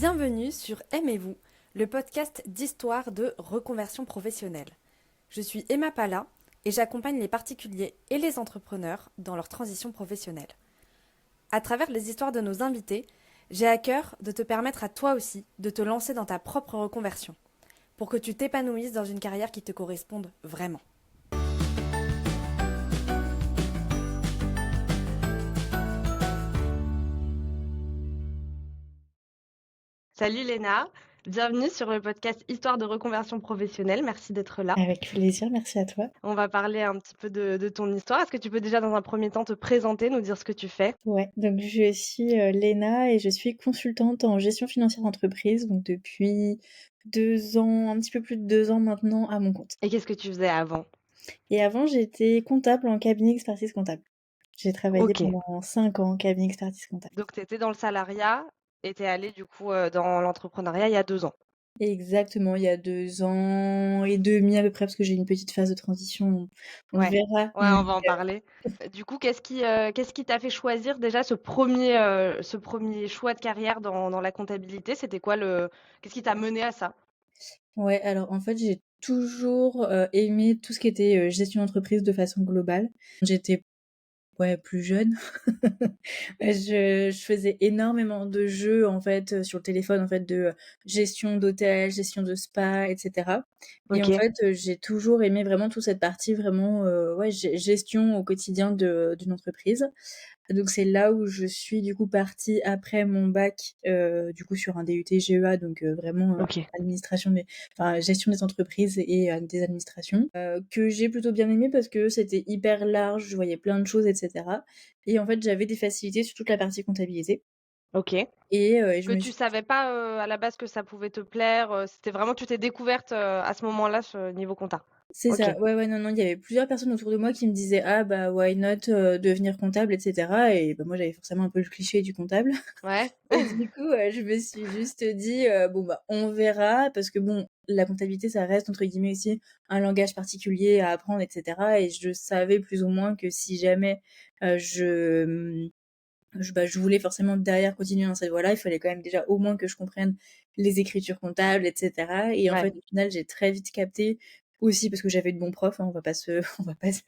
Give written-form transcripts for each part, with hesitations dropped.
Bienvenue sur Aimez-vous, le podcast d'histoire de reconversion professionnelle. Je suis Emma Pala et j'accompagne les particuliers et les entrepreneurs dans leur transition professionnelle. À travers les histoires de nos invités, j'ai à cœur de te permettre à toi aussi de te lancer dans ta propre reconversion, pour que tu t'épanouisses dans une carrière qui te corresponde vraiment. Salut Léna, bienvenue sur le podcast Histoire de reconversion professionnelle, merci d'être là. Avec plaisir, merci à toi. On va parler un petit peu de ton histoire. Est-ce que tu peux déjà dans un premier temps te présenter, nous dire ce que tu fais? Ouais, donc je suis Léna et je suis consultante en gestion financière d'entreprise, donc depuis 2 ans, un petit peu plus de 2 ans maintenant à mon compte. Et qu'est-ce que tu faisais avant? Et avant, j'étais comptable en cabinet expertise comptable. J'ai travaillé Ok, pendant 5 ans en cabinet expertise comptable. donc tu étais dans le salariat et tu es allée du coup dans l'entrepreneuriat il y a 2 ans. Exactement, il y a 2 ans et demi à peu près, parce que j'ai eu une petite phase de transition, on Ouais, verra. ouais, on va en parler. Du coup, qu'est-ce qui t'a fait choisir déjà ce premier choix de carrière dans la comptabilité? C'était quoi qu'est-ce qui t'a mené à ça? Ouais, alors en fait, j'ai toujours aimé tout ce qui était gestion d'entreprise de façon globale. J'étais plus jeune. Je faisais énormément de jeux en fait sur le téléphone en fait de gestion d'hôtel, gestion de spa, etc. Et en Ok. fait, j'ai toujours aimé vraiment toute cette partie vraiment gestion au quotidien d'une entreprise. Donc c'est là où je suis du coup partie après mon bac du coup sur un DUT GEA, donc vraiment Ok. administration des enfin gestion des entreprises et des administrations, que j'ai plutôt bien aimé parce que c'était hyper large, je voyais plein de choses, etc. Et en fait, j'avais des facilités sur toute la partie comptabilité Ok. et je Que me tu suis savais pas à la base que ça pouvait te plaire. C'était vraiment tu t'es découverte à ce moment-là, ce niveau compta. c'est Ok. ça, ouais, ouais, non, non, il y avait plusieurs personnes autour de moi qui me disaient: «Ah bah, why not, devenir comptable?» et cetera. Et bah, moi, j'avais forcément un peu le cliché du comptable. Ouais. Et du coup, je me suis juste dit, «Bon, bah, on verra», parce que bon, la comptabilité, ça reste entre guillemets aussi un langage particulier à apprendre, et cetera. Et je savais plus ou moins que si jamais, je voulais forcément derrière continuer dans cette voie-là, il fallait quand même déjà au moins que je comprenne les écritures comptables, et cetera. Et en Ouais. fait, au final, j'ai très vite capté, aussi parce que j'avais de bons profs, hein, on va pas se on va pas se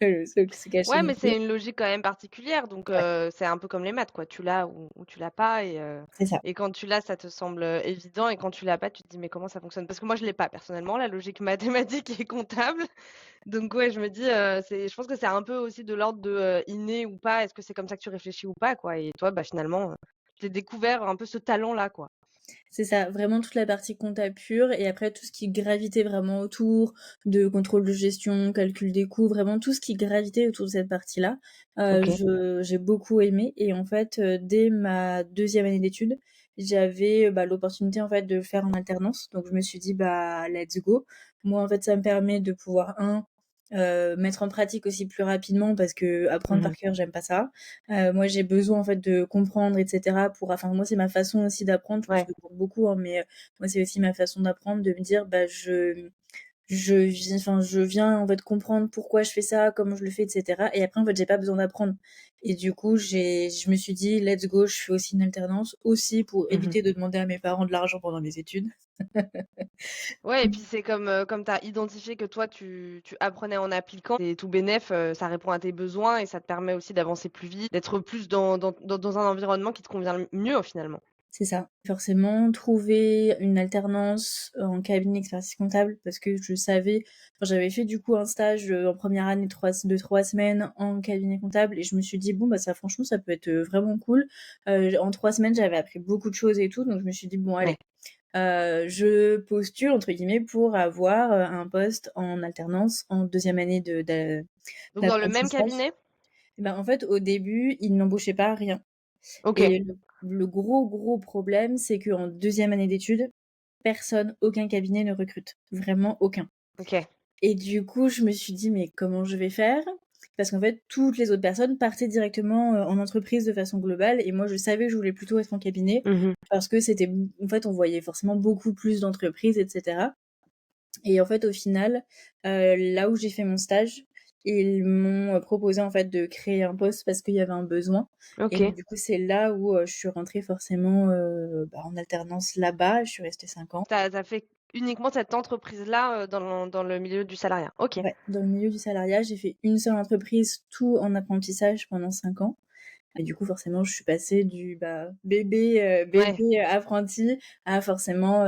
cacher Ouais, non mais plus. c'est une logique quand même particulière, donc Ouais, c'est un peu comme les maths, quoi. Tu l'as ou tu l'as pas, c'est ça. et quand tu l'as, ça te semble évident, et quand tu l'as pas, tu te dis: «Mais comment ça fonctionne?» Parce que moi, je l'ai pas personnellement, la logique mathématique et comptable. Donc ouais, je me dis, je pense que c'est un peu aussi de l'ordre de, inné ou pas. Est-ce que c'est comme ça que tu réfléchis ou pas, quoi? Et toi, bah, finalement, tu découvert un peu ce talent-là, quoi. C'est ça, vraiment toute la partie compta pure, et après tout ce qui gravitait vraiment autour de contrôle de gestion, calcul des coûts, vraiment tout ce qui gravitait autour de cette partie-là, OK. je j'ai beaucoup aimé. Et en fait, dès ma deuxième année d'études, j'avais, bah, l'opportunité en fait de le faire en alternance. Donc je me suis dit: «Bah, let's go». Moi, en fait, ça me permet de pouvoir mettre en pratique aussi plus rapidement, parce que apprendre Mmh. par cœur, j'aime pas ça. Moi, j'ai besoin en fait de comprendre, et cetera, moi, c'est ma façon aussi d'apprendre. Je pense Ouais. que pour beaucoup, hein, mais moi, c'est aussi ma façon d'apprendre, de me dire: «Bah, je viens en fait comprendre pourquoi je fais ça, comment je le fais, et cetera». Et après, en fait, j'ai pas besoin d'apprendre. Et du coup, je me suis dit: «Let's go», je fais aussi une alternance, aussi pour Mmh. éviter de demander à mes parents de l'argent pendant mes études. Ouais, et puis c'est comme tu as identifié que toi tu apprenais en appliquant, c'est tout bénef, ça répond à tes besoins et ça te permet aussi d'avancer plus vite, d'être plus dans un environnement qui te convient mieux, finalement. C'est ça. Forcément, trouver une alternance en cabinet expertise comptable, parce que je savais, enfin, j'avais fait du coup un stage, en première année de 3 semaines en cabinet comptable, et je me suis dit: «Bon, bah, ça franchement, ça peut être, vraiment cool». En 3 semaines, j'avais appris beaucoup de choses et tout, donc je me suis dit: «Bon Ouais. allez, je postule entre guillemets pour avoir, un poste en alternance en deuxième année de Donc dans le même d'apprentissage». cabinet? Et ben, en fait, au début, ils n'embauchaient pas, rien. OK. Et le gros, gros problème, c'est qu'en deuxième année d'études, personne, aucun cabinet ne recrute. Vraiment aucun. OK. Et du coup, je me suis dit: «Mais comment je vais faire?» Parce qu'en fait, toutes les autres personnes partaient directement, en entreprise de façon globale, et moi, je savais que je voulais plutôt être en cabinet, Mmh. parce que en fait, on voyait forcément beaucoup plus d'entreprises, et cetera. Et en fait, au final, là où j'ai fait mon stage, et ils m'ont proposé en fait de créer un poste parce qu'il y avait un besoin. Et donc OK. du coup, c'est là où je suis rentrée forcément en alternance là-bas. Je suis restée 5 ans. Tu as fait uniquement cette entreprise-là, dans le milieu du salariat? OK. Ouais, dans le milieu du salariat, j'ai fait une seule entreprise, tout en apprentissage pendant 5 ans. Et du coup, forcément, je suis passée du Ouais. bébé apprenti à forcément.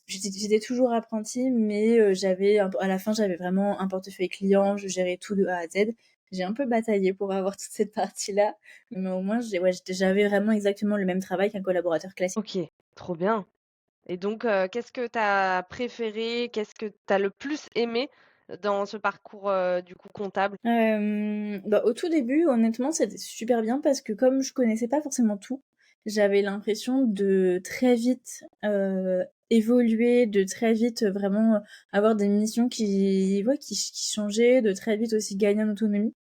J'étais toujours apprentie, mais à la fin, j'avais vraiment un portefeuille client, je gérais tout de A à Z. J'ai un peu bataillé pour avoir toute cette partie-là, mais au moins, j'avais vraiment exactement le même travail qu'un collaborateur classique. OK, trop bien. Et donc, qu'est-ce que tu as préféré? Qu'est-ce que tu as le plus aimé dans ce parcours, du coup comptable? Au tout début, honnêtement, c'était super bien parce que comme je connaissais pas forcément tout, j'avais l'impression de très vite, évoluer, de très vite, vraiment, avoir des missions qui changeaient, de très vite aussi gagner en autonomie.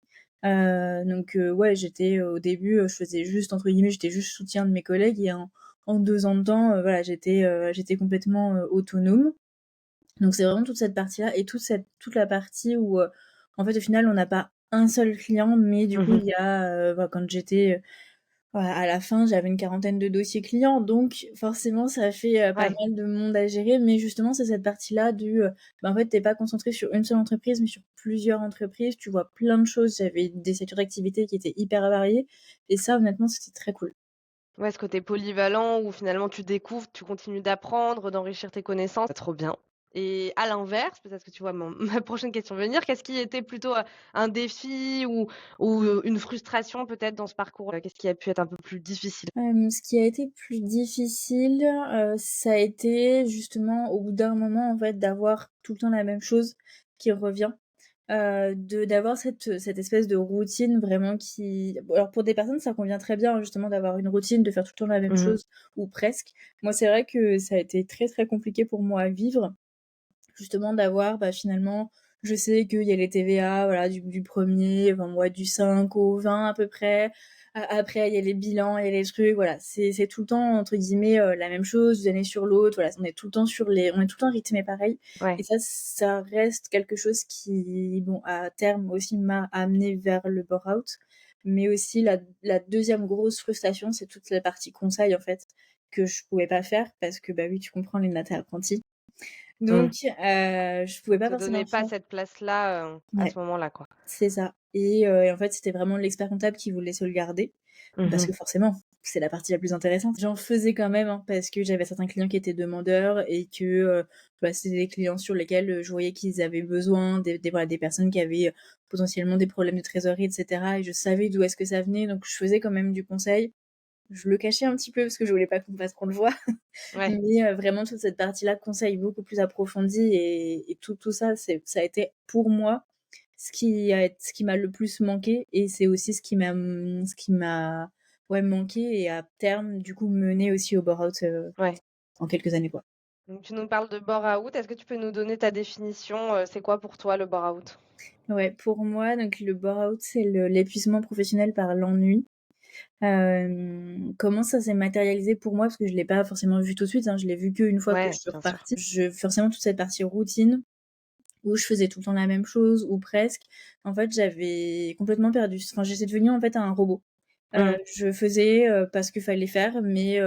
Ouais, j'étais au début, je faisais juste entre guillemets, «j'étais juste soutien de mes collègues» et en 2 ans de temps, voilà, j'étais complètement, autonome. Donc c'est vraiment toute cette partie-là et toute la partie où, en fait, au final, on n'a pas un seul client, mais du coup, Mmh. il y a, quand j'étais, à la fin, j'avais une quarantaine de dossiers clients, donc forcément, ça fait, pas Ouais. mal de monde à gérer. Mais justement, c'est cette partie-là en fait, tu pas concentré sur une seule entreprise, mais sur plusieurs entreprises. Tu vois plein de choses. J'avais des secteurs d'activité qui étaient hyper variés et ça, honnêtement, c'était très cool. Ouais, ce côté polyvalent où finalement tu découvres, tu continues d'apprendre, d'enrichir tes connaissances. C'est trop bien. Et à l'inverse, peut-être que tu vois mon ma prochaine question venir, qu'est-ce qui était plutôt, un défi ou une frustration peut-être dans ce parcours? Qu'est-ce qui a pu être un peu plus difficile? Ce qui a été plus difficile, ça a été justement au bout d'un moment, en fait, d'avoir tout le temps la même chose qui revient. De d'avoir cette espèce de routine vraiment qui bon, alors pour des personnes, ça convient très bien, hein, justement d'avoir une routine, de faire tout le temps la même Mmh. chose ou presque. Moi, c'est vrai que ça a été très, très compliqué pour moi à vivre. Justement d'avoir, finalement, je sais qu'il y a les TVA, voilà, du 1er, enfin moi du 5 au 20 à peu près. Après il y a les bilans, il y a les trucs, voilà. C'est tout le temps entre guillemets, la même chose d'une année sur l'autre, voilà. On est tout le temps rythmé pareil et Ouais. ça reste quelque chose qui, bon, à terme aussi m'a amené vers le burn-out. Mais aussi la 2e grosse frustration, c'est toute la partie conseil en fait, que je pouvais pas faire parce que, bah oui, tu comprends, Léna, tu apprenti. Mmh. Donc, je pouvais On pas te forcément donnait pas faire. cette place-là, à Ouais, ce moment-là, quoi. c'est ça. Et en fait, c'était vraiment l'expert comptable qui voulait se le garder, parce Mmh. que forcément, c'est la partie la plus intéressante. J'en faisais quand même, hein, parce que j'avais certains clients qui étaient demandeurs et que, c'était des clients sur lesquels, je voyais qu'ils avaient besoin, voilà, des personnes qui avaient, potentiellement des problèmes de trésorerie et cetera et je savais d'où est-ce que ça venait, donc je faisais quand même du conseil. Je le cachais un petit peu parce que je voulais pas que mon patron le voie. Ouais. Mais vraiment toute cette partie-là, conseil beaucoup plus approfondi et tout ça, ça a été pour moi ce qui m'a le plus manqué et c'est aussi ce qui m'a, ouais, manqué et à terme, du coup, mené aussi au burn-out, Ouais. en quelques années, quoi. Donc tu nous parles de burn-out. Est-ce que tu peux nous donner ta définition? C'est quoi pour toi le burn-out? Ouais, pour moi, donc le burn-out, c'est l'épuisement professionnel par l'ennui. Comment ça s'est matérialisé pour moi? Parce que je l'ai pas forcément vu tout de suite, hein, je l'ai vu qu'une fois que je Ouais, suis bien sûr. repartie. Forcément toute cette partie routine où je faisais tout le temps la même chose ou presque. En fait, j'avais complètement perdu j'étais devenue, en fait, un robot. Mmh. Je faisais, parce qu'il fallait faire, mais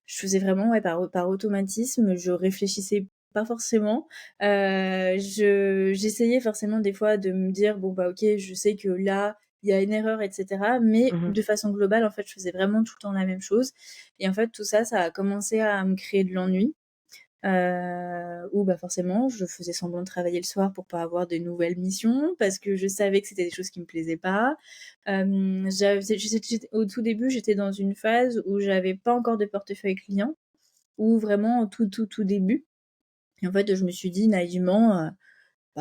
je faisais vraiment, ouais, par automatisme. Je réfléchissais pas forcément. J'essayais forcément des fois de me dire: «Bon, bah, OK, je sais que là, il y a une erreur» et cetera, mais Mmh. de façon globale, en fait, je faisais vraiment tout le temps la même chose et en fait, tout ça, ça a commencé à me créer de l'ennui. Où forcément, je faisais semblant de travailler le soir pour pas avoir de nouvelles missions, parce que je savais que c'était des choses qui me plaisaient pas. J'étais au tout début, j'étais dans une phase où j'avais pas encore de portefeuille client, ou vraiment au tout début et en fait, je me suis dit naïvement,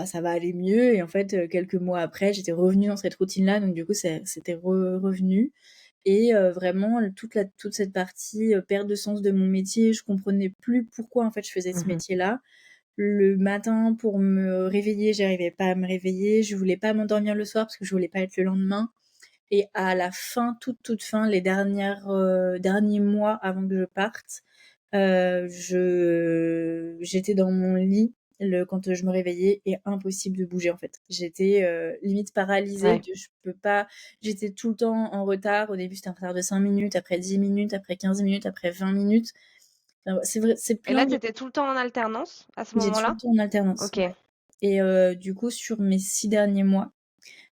«Ça va aller mieux» et en fait, quelques mois après, j'étais revenue dans cette routine-là, donc du coup, c'était revenu et vraiment toute cette partie, perte de sens de mon métier, je comprenais plus pourquoi, en fait, je faisais ce Mmh. métier-là. Le matin, pour me réveiller, j'arrivais pas à me réveiller, je voulais pas m'endormir le soir parce que je voulais pas être le lendemain et à la fin, toute fin, les derniers mois avant que je parte, j'étais dans mon lit quand je me réveillais et impossible de bouger en fait. J'étais limite paralysée Ouais. de je peux pas. J'étais tout le temps en retard. Au début, c'était un retard de 5 minutes, après 10 minutes, après 15 minutes, après 20 minutes. C'est vrai, c'est Et plein là, de. t'étais tout le temps en alternance à ce J'ai tout le moment-là? temps en alternance. OK. Ouais. Et du coup, sur mes 6 derniers mois,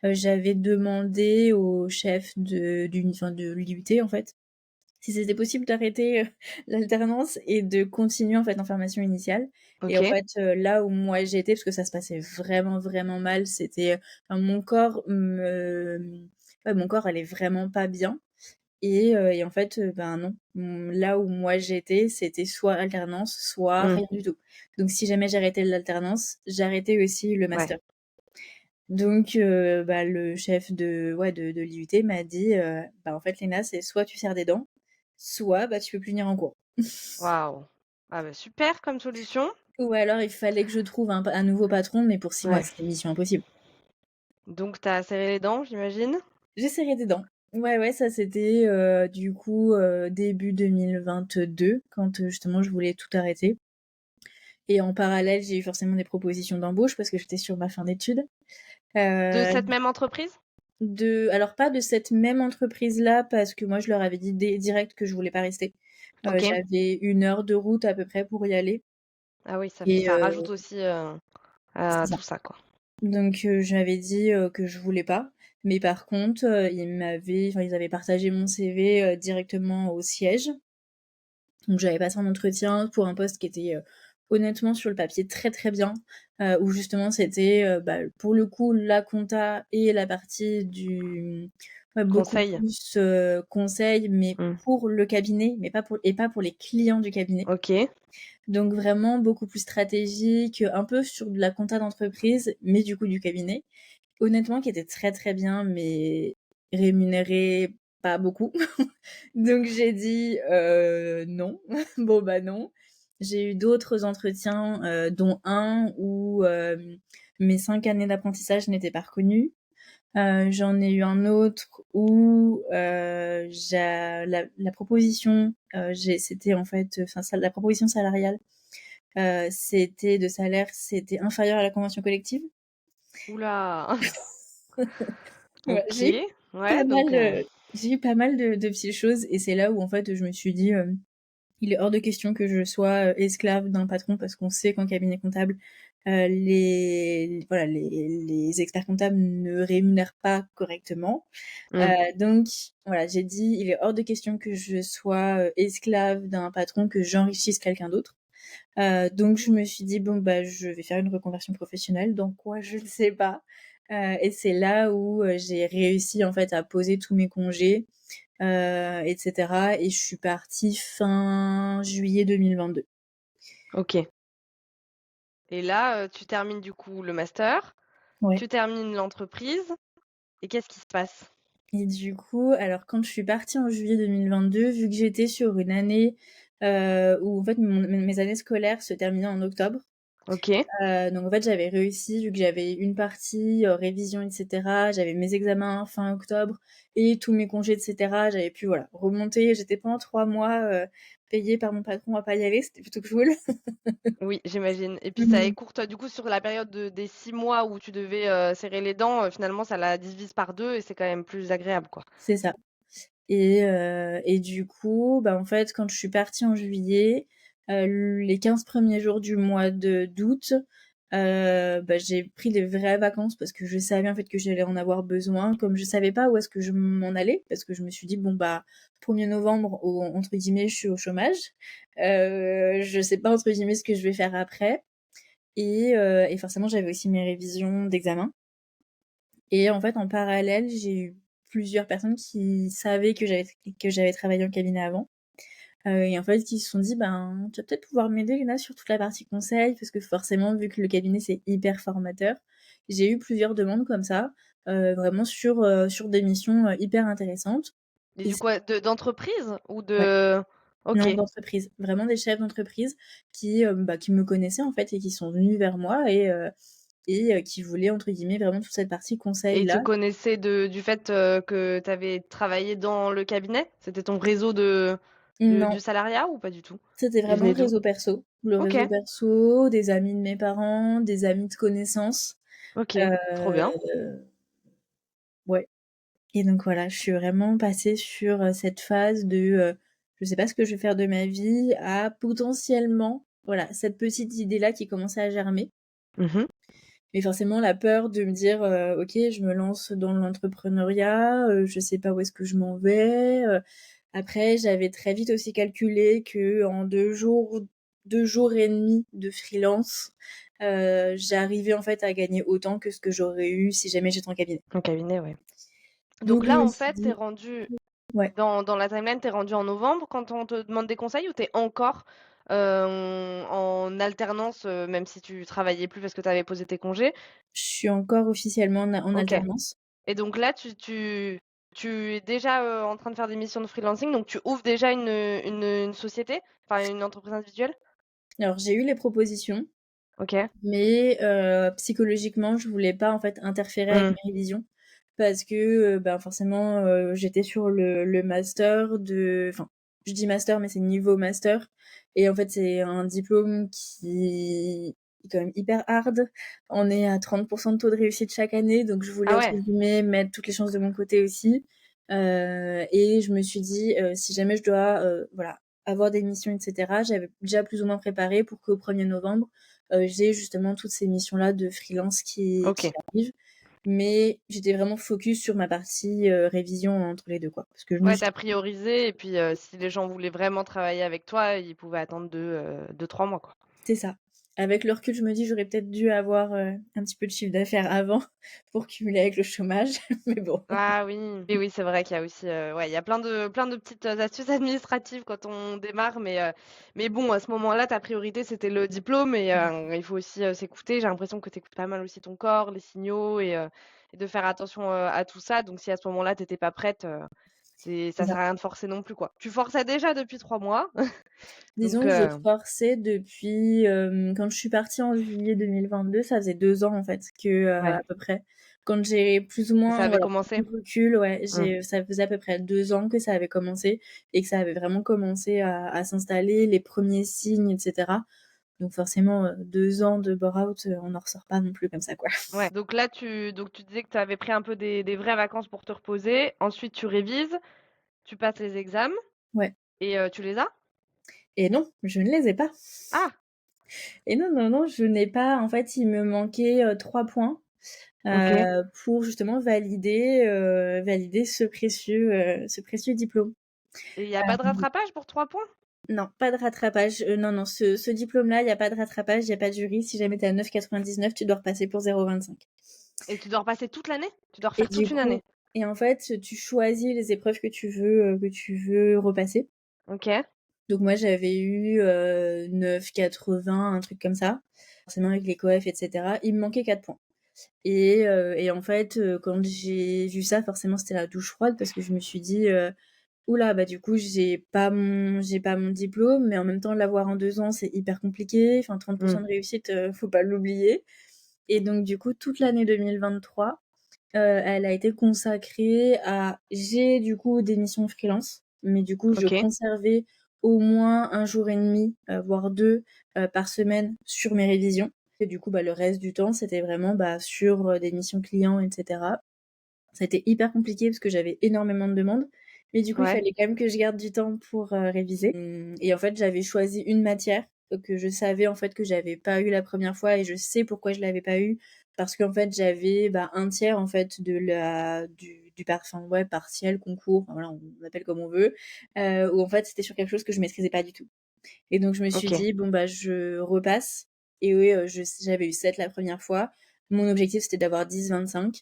j'avais demandé au chef de l'IUT en fait si c'était possible d'arrêter l'alternance et de continuer en fait en formation initiale. Et en OK. fait, là où moi j'étais, parce que ça se passait vraiment vraiment mal, c'était mon corps ouais, mon corps allait vraiment pas bien. Et en fait, ben non, là où moi j'étais, c'était soit alternance, soit Mmh. rien du tout. Donc si jamais j'arrêtais l'alternance, j'arrêtais aussi le Ouais. master. Donc bah, le chef de l'IUT m'a dit, bah, en fait Léna, c'est soit tu serres des dents, soit, bah, tu peux plus venir en cours. Waouh! Ah bah, super comme solution. Ou alors il fallait que je trouve un nouveau patron, mais pour 6 mois, Ouais. c'était mission impossible. Donc t'as serré les dents, j'imagine? J'ai serré des dents. Ouais, ouais, ça c'était, du coup, début 2022 quand, justement je voulais tout arrêter. Et en parallèle, j'ai eu forcément des propositions d'embauche parce que j'étais sur ma fin d'études. De Heu, cette même entreprise? alors pas de cette même entreprise-là parce que moi je leur avais dit direct que je voulais pas rester. OK. J'avais 1 heure de route à peu près pour y aller Ah oui, ça et ça rajoute aussi, c'est à ça. tout ça, quoi. Donc j'avais dit, que je voulais pas, mais par contre, ils avaient partagé mon CV, directement au siège. Donc j'avais passé un entretien pour un poste qui était, honnêtement sur le papier très, très bien, où justement c'était, bah, pour le coup la compta et la partie ouais, beaucoup Conseil? plus, conseil, mais Mmh. pour le cabinet, mais pas pour les clients du cabinet. OK. Donc vraiment beaucoup plus stratégique, un peu sur de la compta d'entreprise, mais du coup du cabinet. Honnêtement qui était très, très bien, mais rémunéré pas beaucoup. Donc j'ai dit, «Non». Bon, bah, non. J'ai eu d'autres entretiens, dont un où, mes 5 années d'apprentissage n'étaient pas reconnues. J'en ai eu un autre où, j'a la proposition, c'était en fait, enfin ça la proposition salariale, c'était inférieur à la convention collective. Ouh là! Ouais, OK. j'ai eu pas Ouais, mal, donc j'ai eu pas mal de petites choses et c'est là où en fait je me suis dit, il est hors de question que je sois esclave d'un patron parce qu'on sait qu'en cabinet comptable, voilà, les experts comptables ne rémunèrent pas correctement. mmh. Donc voilà, j'ai dit, il est hors de question que je sois esclave d'un patron, que j'enrichisse quelqu'un d'autre. Donc je me suis dit, bon, bah, je vais faire une reconversion professionnelle. Dans quoi, je ne sais pas. Et c'est là où j'ai réussi en fait à poser tous mes congés, etc. Et je suis partie fin juillet 2022. OK. Et là, tu termines du coup le master, Ouais. tu termines l'entreprise et qu'est-ce qui se passe? Et du coup, alors quand je suis partie en juillet 2022, vu que j'étais sur une année où en fait mes années scolaires se terminaient en octobre. OK. Donc en fait, j'avais réussi, vu que j'avais une partie révision, etc. J'avais mes examens fin octobre et tous mes congés, etc. J'avais pu voilà remonter. J'étais pendant 3 mois payée par mon patron à pas y aller. C'était plutôt cool. Oui, j'imagine et puis ça Mhm. écourte du coup sur la période des 6 mois où tu devais, serrer les dents, finalement ça la divise par 2 et c'est quand même plus agréable, quoi. C'est ça. Et du coup, bah en fait, quand je suis partie en juillet, les 15 premiers jours du mois d'août, bah, j'ai pris des vraies vacances parce que je savais en fait que j'allais en avoir besoin. Comme je savais pas où est-ce que je m'en allais, parce que je me suis dit bon bah 1er novembre, entre guillemets, je suis au chômage. Je sais pas entre guillemets ce que je vais faire après. Et forcément j'avais aussi mes révisions d'examen. Et en fait en parallèle j'ai eu plusieurs personnes qui savaient que j'avais travaillé en cabinet avant. Et en fait, qui se sont dit, ben, tu vas peut-être pouvoir m'aider, Léna, sur toute la partie conseil, parce que forcément, vu que le cabinet, c'est hyper formateur, j'ai eu plusieurs demandes comme ça, vraiment sur des missions hyper intéressantes. Et Et du coup, d'entreprise ou ouais, de OK. non, d'entreprise, vraiment des chefs d'entreprise qui me connaissaient en fait et qui sont venus vers moi et qui voulaient, entre guillemets, vraiment toute cette partie Et ils te conseil-là. connaissaient du fait, que tu avais travaillé dans le cabinet? C'était ton réseau de Non, Du salariat ou pas du tout? c'était Il vraiment venait le d'où? réseau perso. Le OK, réseau perso, des amis de mes parents, des amis de connaissances. OK, trop bien. Heu, ouais. Et donc voilà, je suis vraiment passée sur, cette phase de, je sais pas ce que je vais faire de ma vie à potentiellement, voilà, cette petite idée-là qui commençait à germer. Mmh. Mais forcément la peur de me dire, «OK, je me lance dans l'entrepreneuriat, je sais pas où est-ce que je m'en vais». Après j'avais très vite aussi calculé qu'en 2 jours et demi de freelance, j'arrivais en fait à gagner autant que ce que j'aurais eu si jamais j'étais en cabinet. En cabinet, ouais. Donc Donc je là, me en suis fait, tu dit rendu ouais. dans la timeline, t'es rendu en novembre quand on te demande des conseils ou t'es encore, en alternance, même si tu travaillais plus parce que tu avais posé tes congés? Je suis encore officiellement en OK. alternance. Et donc là, tu es déjà, en train de faire des missions de freelancing, donc tu ouvres déjà une société? Enfin, une entreprise individuelle? Alors j'ai eu les propositions, OK. mais psychologiquement, je voulais pas en fait interférer avec Mmh. mes révisions parce que, ben, forcément, j'étais sur le master de enfin, je dis master, mais c'est niveau master et en fait, c'est un diplôme qui est quand même hyper hard. On est à 30 de taux de réussite chaque année, donc je voulais Ah entre ouais. guillemets «mettre toutes les chances de mon côté» aussi, et je me suis dit, «Si jamais je dois, voilà, avoir des missions et cetera», j'avais déjà plus ou moins préparé pour qu'au 1er novembre, j'ai justement toutes ces missions-là de freelance qui OK. arrivent. Mais j'étais vraiment focus sur ma partie, révision entre les 2 quoi. Parce que je me Ouais, suis tu priorisé et puis, si les gens voulaient vraiment travailler avec toi, ils pouvaient attendre 2-3 mois, quoi. c'est ça. Avec le recul, je me dis: «J'aurais peut-être dû avoir, un petit peu de chiffre d'affaires avant pour cumuler avec le chômage», mais bon. Ah oui, oui, oui, c'est vrai qu'il y a aussi, ouais, il y a plein de petites, astuces administratives quand on démarre, mais bon, à ce moment-là, ta priorité, c'était le diplôme et il faut aussi, s'écouter. J'ai l'impression que tu écoutes pas mal aussi ton corps, les signaux et de faire attention, à tout ça. Donc si à ce moment-là, tu étais pas prête, c'est C'est ça ça. sert à rien de forcer non plus, quoi. Tu forçais déjà depuis 3 mois, donc Disons que je forçais depuis, quand je suis partie en juillet 2022, ça faisait 2 ans en fait que, ouais, à peu près. Quand j'ai plus ou que ça moins, avait voilà, pris commencé? du recul, ouais, Mmh. ça faisait à peu près 2 ans que ça avait commencé et que ça avait vraiment commencé à s'installer, les premiers signes et cetera. Donc forcément, 2 ans de burn-out, on n'en ressort pas non plus comme ça, quoi. Ouais, donc tu disais que tu avais pris un peu des vraies vacances pour te reposer. Ensuite, tu révises, tu passes les examens Ouais et tu les as? et non, je ne les ai pas. Ah! Et non, non, non, je n'ai pas en fait, il me manquait, 3 points, OK. pour justement valider ce précieux diplôme. Et il y a pas de rattrapage pour 3 points? Non, pas de rattrapage, non, non, ce diplôme-là, il y a pas de rattrapage, il y a pas de jury. Si jamais tu es à 9,99, tu dois repasser pour 0,25 Et tu dois repasser toute l'année? Tu dois et refaire toute du une coup année? et en fait, tu choisis les épreuves que tu veux repasser. OK. Donc moi, j'avais eu, 9,80, un truc comme ça. Forcément avec les coefs et cetera. Il me manquait 4 points et en fait, quand j'ai vu ça, forcément, c'était la douche froide parce que je me suis dit, «Ouh là, bah, du coup, j'ai pas mon diplôme, mais en même temps, l'avoir en 2 ans, c'est hyper compliqué. Enfin 30 Mmh. de réussite, faut pas l'oublier» et donc du coup, toute l'année 2023, elle a été consacrée à j'ai du coup des missions freelance, mais du coup, je OK. conservais au moins 1 jour et demi, voire 2, par semaine sur mes révisions et du coup, bah, le reste du temps, c'était vraiment, bah, sur, des missions clients et cetera. Ça a été hyper compliqué parce que j'avais énormément de demandes, mais du coup, il Ouais. fallait quand même que je garde du temps pour, réviser, et en fait, j'avais choisi une matière, que je savais, en fait, que j'avais pas eu la première fois et je sais pourquoi je l'avais pas eu. Parce qu'en fait, j'avais, bah, 1/3, en fait, de la du par enfin, ouais, partiel, concours, enfin, voilà, on l'appelle comme on veut, où en fait, c'était sur quelque chose que je maîtrisais pas du tout et donc je me suis OK. dit: «Bon, bah, je repasse» et oui, j'avais eu 7 la première fois. Mon objectif, c'était d'avoir 10-25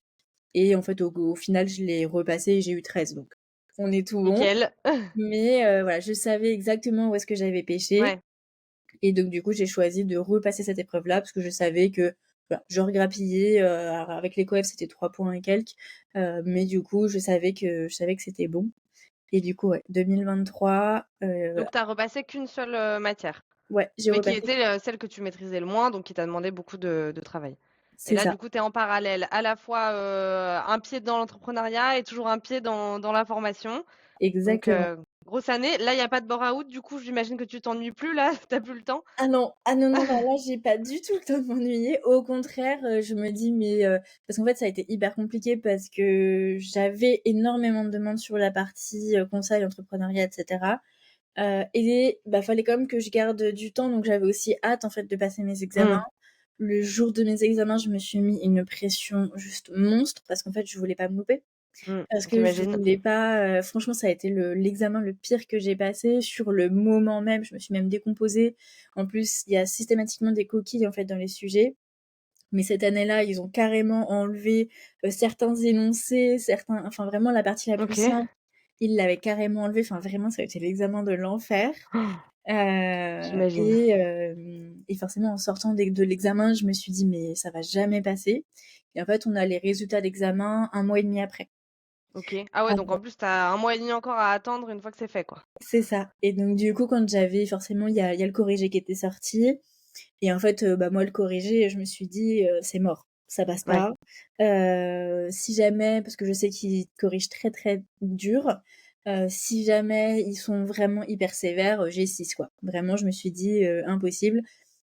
et en fait, au final, je l'ai repassé et j'ai eu 13 donc on est tout bon. Nickel. Mais voilà, je savais exactement où est-ce que j'avais péché Ouais. et donc du coup, j'ai choisi de repasser cette épreuve-là parce que je savais que, voilà, je regrappillais, alors avec les coefs, c'était 3 points et quelques, mais du coup, je savais que c'était bon et du coup, ouais, 2023, Donc tu as repassé qu'une seule, matière, ouais, j'ai mais qui repassé était, celle que tu maîtrisais le moins, donc qui t'a demandé beaucoup de travail. Et c'est là, ça, du coup, tu es en parallèle, à la fois, un pied dans l'entrepreneuriat et toujours un pied dans la formation. Donc exactement. Grosse année. Là, il y a pas de burn-out, du coup, j'imagine que tu t'ennuies plus là? Tu as plus le temps? Ah non, non, bah, là, j'ai pas du tout le temps de m'ennuyer. Au contraire, je me dis mais parce qu'en fait, ça a été hyper compliqué parce que j'avais énormément de demandes sur la partie, conseil, entrepreneuriat et cetera, et bah, fallait quand même que je garde du temps, donc j'avais aussi hâte, en fait, de passer mes examens. Mmh. Le jour de mes examens, je me suis mis une pression juste monstre parce qu'en fait, je voulais pas me louper. Mmh. Parce que je J'imagine. voulais pas, franchement, ça a été l'examen le pire que j'ai passé. Sur le moment même, je me suis même décomposée. En plus, il y a systématiquement des coquilles, en fait, dans les sujets. Mais cette année-là, ils ont carrément enlevé, certains énoncés, certains enfin, vraiment la partie la plus OK. simple, ils l'avaient carrément enlevée. Enfin, vraiment, ça a été l'examen de l'enfer. J'imagine. Et forcément, en sortant de l'examen, je me suis dit: «Mais ça va jamais passer» et en fait, on a les résultats d'examen 1 mois et demi après. OK. Ah ouais, donc en plus, tu as 1 mois et demi encore à attendre une fois que c'est fait, quoi. C'est ça. Et donc du coup, quand j'avais forcément, il y a le corrigé qui était sorti et en fait, bah, moi, le corrigé, je me suis dit: «C'est mort, ça passe Ouais. pas». Si jamais parce que je sais qu'ils corrigent très, très dur, si jamais ils sont vraiment hyper sévères, j'ai 6 quoi. Vraiment, je me suis dit: «Impossible».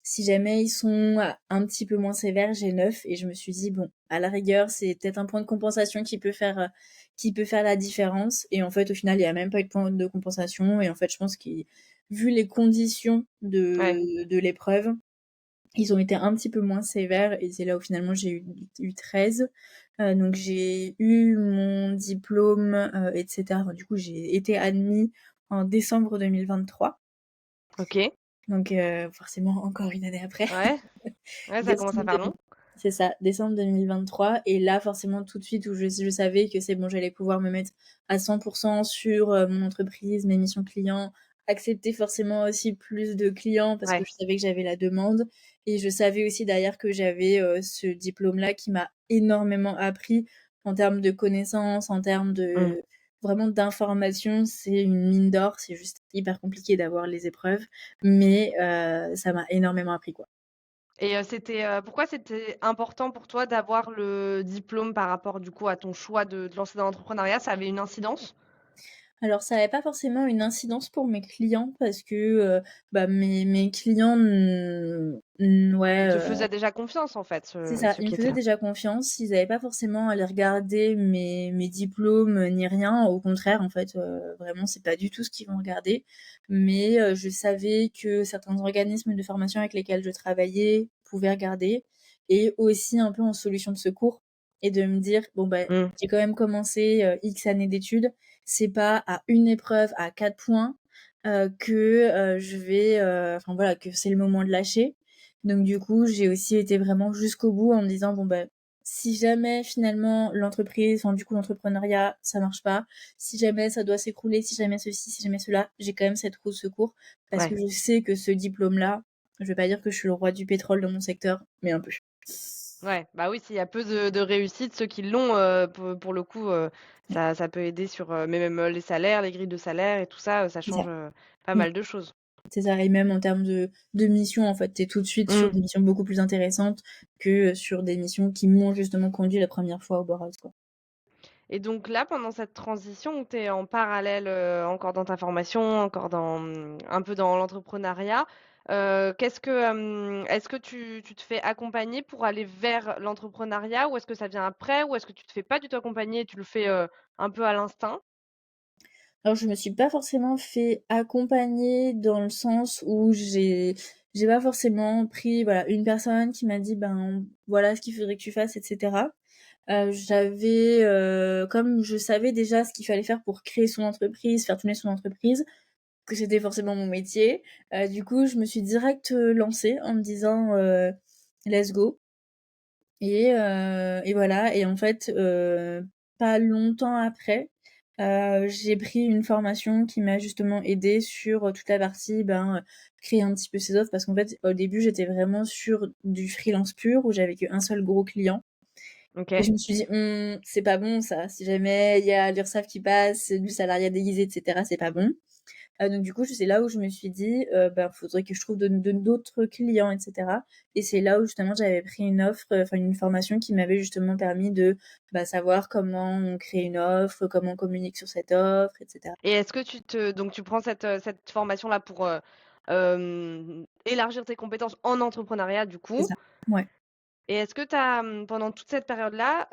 Si jamais ils sont un petit peu moins sévères, j'ai 9 et je me suis dit: «Bon, à la rigueur, c'est peut-être un point de compensation qui peut faire la différence» et en fait, au final, il y a même pas eu de point de compensation et en fait, je pense qu'ils vu les conditions Ouais. de l'épreuve, ils ont été un petit peu moins sévères et c'est là où finalement j'ai eu 13. Donc j'ai eu mon diplôme, et cetera. Enfin, du coup, j'ai été admise en décembre 2023. OK. Donc forcément encore une année après. Ouais. Ouais, ça commence à Décembre faire 2000 long. c'est ça, décembre 2023 et là forcément tout de suite où je savais que c'est bon, j'allais pouvoir me mettre à 100 sur, mon entreprise, mes missions clients, accepter forcément aussi plus de clients parce que Ouais. je savais que j'avais la demande et je savais aussi derrière que j'avais, ce diplôme-là qui m'a énormément appris en termes de connaissances, en termes Mmh. de vraiment d'informations. C'est une mine d'or, c'est juste hyper compliqué d'avoir les épreuves, mais ça m'a énormément appris, quoi. Et c'était, pourquoi c'était important pour toi d'avoir le diplôme par rapport, du coup, à ton choix de te lancer dans l'entrepreneuriat? Ça avait une incidence? Alors ça avait pas forcément une incidence pour mes clients parce que, bah, mes clients, Ils ouais, te faisaient déjà confiance, en fait, c'est ceux ça, ceux ils qui me étaient faisaient là? déjà confiance. Ils avaient pas forcément à aller regarder mes diplômes, ni rien. Au contraire, en fait, vraiment, c'est pas du tout ce qu'ils vont regarder. Mais, je savais que certains organismes de formation avec lesquels je travaillais pouvaient regarder et aussi un peu en solution de secours et de me dire: «Bon, bah, Mmh. j'ai quand même commencé, X années d'études. C'est pas à une épreuve à 4 points, que, je vais, enfin voilà, que c'est le moment de lâcher». Donc du coup, j'ai aussi été vraiment jusqu'au bout en me disant: «Bon, bah, si jamais finalement l'entreprise, enfin du coup l'entrepreneuriat, ça marche pas, si jamais ça doit s'écrouler, si jamais ceci, si jamais cela, j'ai quand même cette roue de secours parce que Ouais. je sais que ce diplôme-là, je vais pas dire que je suis le roi du pétrole dans mon secteur, mais un peu». Ouais, bah, oui, s'il y a peu de réussite, ceux qui l'ont, pour le coup, ça peut aider sur, mais même, les salaires, les grilles de salaire et tout ça, ça C'est change, ça. pas Mmh. mal de choses. C'est ça et même en termes de missions, en fait, tu es tout de suite sur Mmh. des missions beaucoup plus intéressantes que, sur des missions qui m'ont justement conduit la première fois au barrage, quoi. Et donc là, pendant cette transition où tu es en parallèle, encore dans ta formation, encore dans, un peu dans l'entrepreneuriat, qu'est-ce que, est-ce que tu te fais accompagner pour aller vers l'entrepreneuriat ou est-ce que ça vient après? Ou est-ce que tu te fais pas du tout accompagner et tu le fais, un peu à l'instinct? Alors je me suis pas forcément fait accompagner dans le sens où j'ai pas forcément pris, voilà, une personne qui m'a dit: «Ben, voilà ce qu'il faudrait que tu fasses» et cetera. J'avais, comme je savais déjà ce qu'il fallait faire pour créer son entreprise, faire tourner son entreprise, que c'était forcément mon métier, du coup, je me suis direct, lancée en me disant, «Let's go». Et voilà et en fait, pas longtemps après, j'ai pris une formation qui m'a justement aidée sur, toute la partie, ben, créer un petit peu ses offres parce qu'en fait, au début, j'étais vraiment sur du freelance pur où j'avais qu'un seul gros client et OK. je me suis dit: c'est pas bon ça. Si jamais il y a l'URSSAF qui passe, du salariat déguisé et cetera, c'est pas bon». Donc du coup, c'est là où je me suis dit, bah, faudrait que je trouve de d'autres clients et cetera et c'est là où justement j'avais pris une offre, enfin une formation qui m'avait justement permis de, bah, savoir comment on crée une offre, comment on communique sur cette offre et cetera. Et est-ce que donc tu prends cette formation-là pour, élargir tes compétences en entrepreneuriat du C'est coup. ça. Ouais. Et est-ce que tu as, pendant toute cette période-là,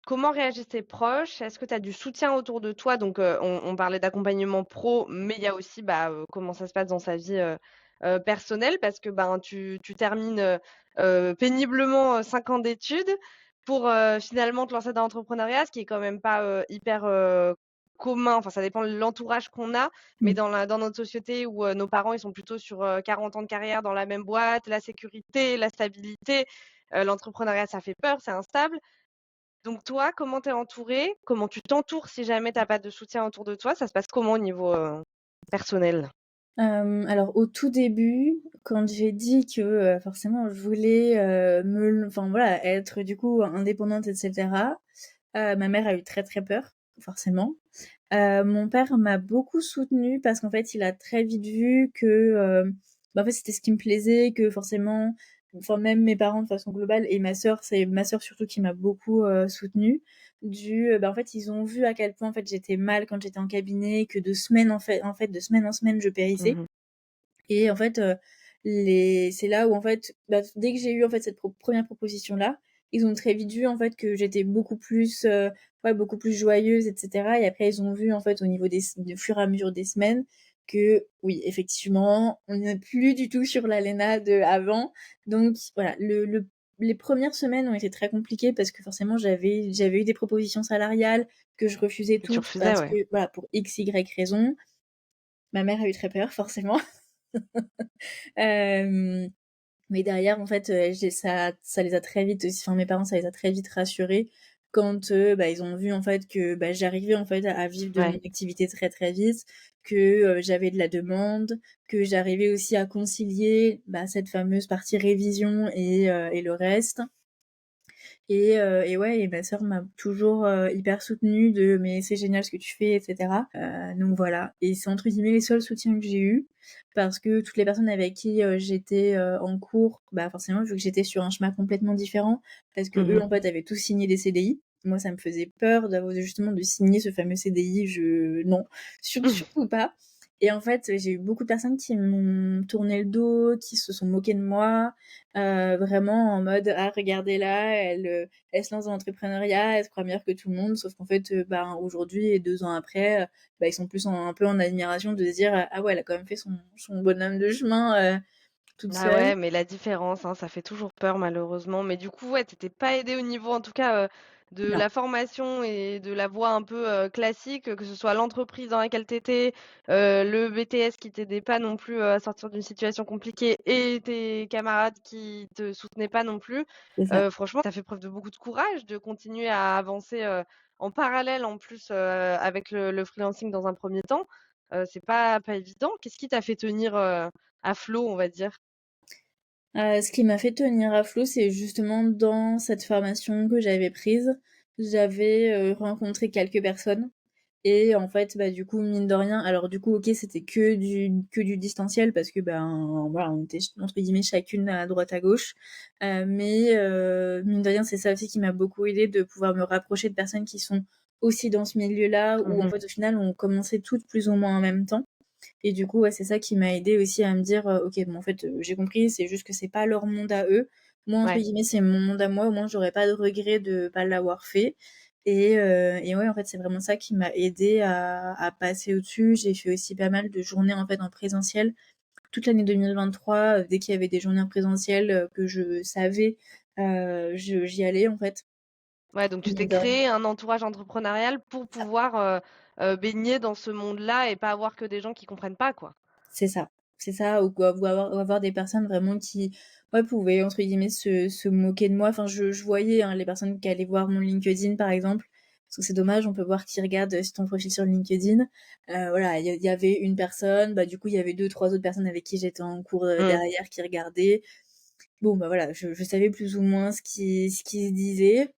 comment réagissent tes proches? Est-ce que tu as du soutien autour de toi? Donc, on parlait d'accompagnement pro, mais il y a aussi, bah, comment ça se passe dans sa vie, personnelle parce que, ben, tu termines, péniblement, 5 ans d'études pour, finalement te lancer dans l'entrepreneuriat, ce qui est quand même pas, hyper, commun. Enfin, ça dépend de l'entourage qu'on a, mais Mmh. dans notre société où, nos parents, ils sont plutôt sur, 40 ans de carrière dans la même boîte, la sécurité, la stabilité. L'entrepreneuriat, ça fait peur, c'est instable. Donc toi, comment tu es entourée? Comment tu t'entoures si jamais tu as pas de soutien autour de toi? Ça se passe comment au niveau, personnel? Alors au tout début, quand j'ai dit que, forcément je voulais, enfin voilà, être du coup indépendante et cetera, ma mère a eu très, très peur, forcément. Mon père m'a beaucoup soutenue parce qu'en fait, il a très vite vu que, bah, en fait, c'était ce qui me plaisait, que forcément enfin même mes parents de façon globale et ma sœur, c'est ma sœur surtout qui m'a beaucoup, soutenue bah, en fait, ils ont vu à quel point, en fait, j'étais mal quand j'étais en cabinet, que de de semaine en semaine, je périssais Mmh. et en fait, les c'est là où en fait, bah, dès que j'ai eu en fait cette première proposition-là, ils ont très vite vu en fait que j'étais beaucoup plus, ouais, beaucoup plus joyeuse et cetera et après ils ont vu en fait au niveau du fur et à mesure des semaines que oui, effectivement, on n'est plus du tout sur la Léna de avant. Donc voilà, les premières semaines ont été très compliquées parce que forcément j'avais eu des propositions salariales que je refusais Et tu toutes refusais, parce que ouais. voilà, pour X, Y raison. Ma mère a eu très peur forcément. Hem, mais derrière, en fait, ça les a très vite aussi enfin mes parents, ça les a très vite rassurés quand, bah, ils ont vu en fait que, bah, j'arrivais en fait à vivre de mon Ouais. activité très, très vite, que, j'avais de la demande, que j'arrivais aussi à concilier, bah, cette fameuse partie révision et le reste. Et ouais et ma sœur m'a toujours, hyper soutenue de: «Mais c'est génial ce que tu fais» et cetera. Donc voilà et c'est entre guillemets «les seuls soutiens que j'ai eus» parce que toutes les personnes avec qui, j'étais, en cours, bah, forcément vu que j'étais sur un chemin complètement différent, parce qu'eux Mmh. en fait avaient tous signé des CDI. Moi ça me faisait peur d'avoir justement de signer ce fameux CDI, non, surtout pas et en fait, j'ai eu beaucoup de personnes qui m'ont tourné le dos, qui se sont moquées de moi, vraiment en mode: «Ah regardez-la, elle se lance dans l'entrepreneuriat, elle se croit meilleure que tout le monde», sauf qu'en fait, ben, aujourd'hui et 2 ans après, bah, ils sont plus un peu en admiration de se dire: «Ah ouais, elle a quand même fait son bonhomme de chemin, toute Ah seule». ouais, mais la différence, hein, ça fait toujours peur malheureusement. Mais du coup, ouais, tu pas aidée au niveau en tout cas, de Non, la formation et de la voie un peu, classique, que ce soit l'entreprise dans laquelle tu étais, le BTS qui t'aidait pas non plus, à sortir d'une situation compliquée et tes camarades qui te soutenaient pas non plus. c'est ça. Franchement, tu as fait preuve de beaucoup de courage de continuer à avancer, en parallèle en plus, avec le freelancing dans un premier temps. C'est pas évident. Qu'est-ce qui t'a fait tenir, à flot, on va dire? Ce qui m'a fait tenir à flot, c'est justement dans cette formation que j'avais prise, j'avais, rencontré quelques personnes et en fait, bah, du coup, mine de rien alors du coup, OK, c'était que du distanciel parce que, ben, voilà, on était entre guillemets «chacune à droite à gauche», mais mine de rien, c'est ça aussi qui m'a beaucoup aidée de pouvoir me rapprocher de personnes qui sont aussi dans ce milieu-là où en Mmh. fait, au final, on commençait toutes plus ou moins en même temps et du coup, ouais, c'est ça qui m'a aidée aussi à me dire, «OK, bon, en fait, j'ai compris, c'est juste que c'est pas leur monde à eux. Moi, entre Ouais. guillemets, c'est mon monde à moi. Au moins, j'aurais pas de regret de pas l'avoir fait» et ouais, en fait, c'est vraiment ça qui m'a aidée à passer au-dessus. J'ai fait aussi pas mal de journées, en fait, en présentiel. Toute l'année 2023, dès qu'il y avait des journées en présentiel, que je savais, j'y allais, en fait, Ouais, donc tu t'es mine de rien. créé un entourage entrepreneurial pour pouvoir, baigner dans ce monde-là et pas avoir que des gens qui comprennent pas, quoi. C'est ça, c'est ça ou avoir des personnes vraiment qui, ouais, pouvaient entre guillemets «se moquer de moi». Enfin, je voyais, hein, les personnes qui allaient voir mon LinkedIn, par exemple, parce que c'est dommage, on peut voir qui regarde, sur ton profil sur LinkedIn. Voilà, il y avait une personne, bah, du coup, il y avait deux trois autres personnes avec qui j'étais en cours, Mmh. derrière qui regardaient. Bon, bah, voilà, je savais plus ou moins ce qui se disait.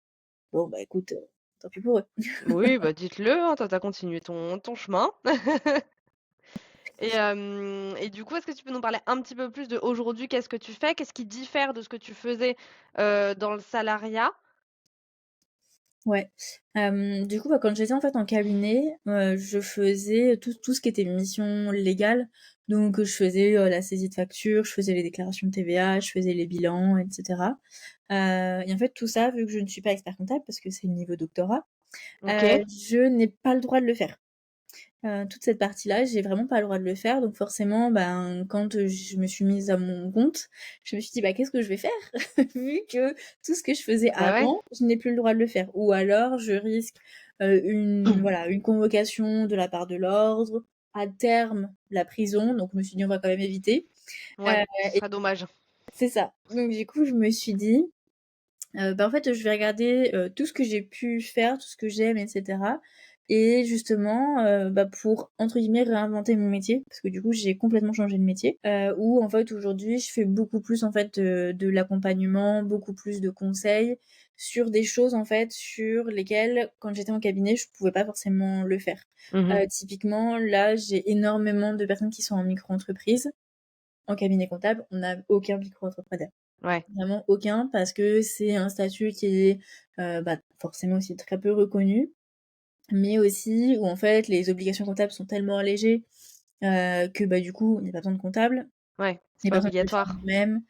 Bon, bah, écoute, tant pis pour eux. Oui, bah, dites-le, hein, toi, tu as continué ton chemin. Et du coup, est-ce que tu peux nous parler un petit peu plus de aujourd'hui, qu'est-ce que tu fais? Qu'est-ce qui diffère de ce que tu faisais, dans le salariat? Ouais. Du coup, bah, quand j'étais en fait en cabinet, je faisais tout ce qui était mission légale. Donc, je faisais la saisie de factures, je faisais les déclarations de TVA, je faisais les bilans, etc. Et en fait, tout ça, vu que je ne suis pas expert comptable, parce que c'est le niveau doctorat, OK. je n'ai pas le droit de le faire. Toute cette partie-là, j'ai vraiment pas le droit de le faire. Donc forcément, ben, quand je me suis mise à mon compte, je me suis dit: «Bah, qu'est-ce que je vais faire?» Vu que tout ce que je faisais Bah, ouais. avant, je n'ai plus le droit de le faire. Ou alors je risque, une convocation de la part de l'ordre, à terme, la prison. Donc je me suis dit: «On va quand même éviter». Heu Ouais, ce et serait dommage. c'est ça. Donc du coup, je me suis dit: bah, en fait, je vais regarder, tout ce que j'ai pu faire, tout ce que j'aime et cetera et justement, bah, pour entre guillemets «réinventer mon métier» parce que du coup, j'ai complètement changé de métier, où en fait, aujourd'hui, je fais beaucoup plus en fait, de l'accompagnement, beaucoup plus de conseils sur des choses en fait, sur lesquelles quand j'étais en cabinet, je pouvais pas forcément le faire. Mmh. Typiquement, là, j'ai énormément de personnes qui sont en micro-entreprise. En cabinet comptable, on n'a aucun micro-entrepreneur. Ouais. Vraiment aucun, parce que c'est un statut qui est, bah, forcément aussi très peu reconnu, mais aussi où en fait les obligations comptables sont tellement allégées, que, bah, du coup, il y a pas besoin de comptable. Ouais, c'est Les pas personnes peuvent le faire obligatoire. elles-mêmes.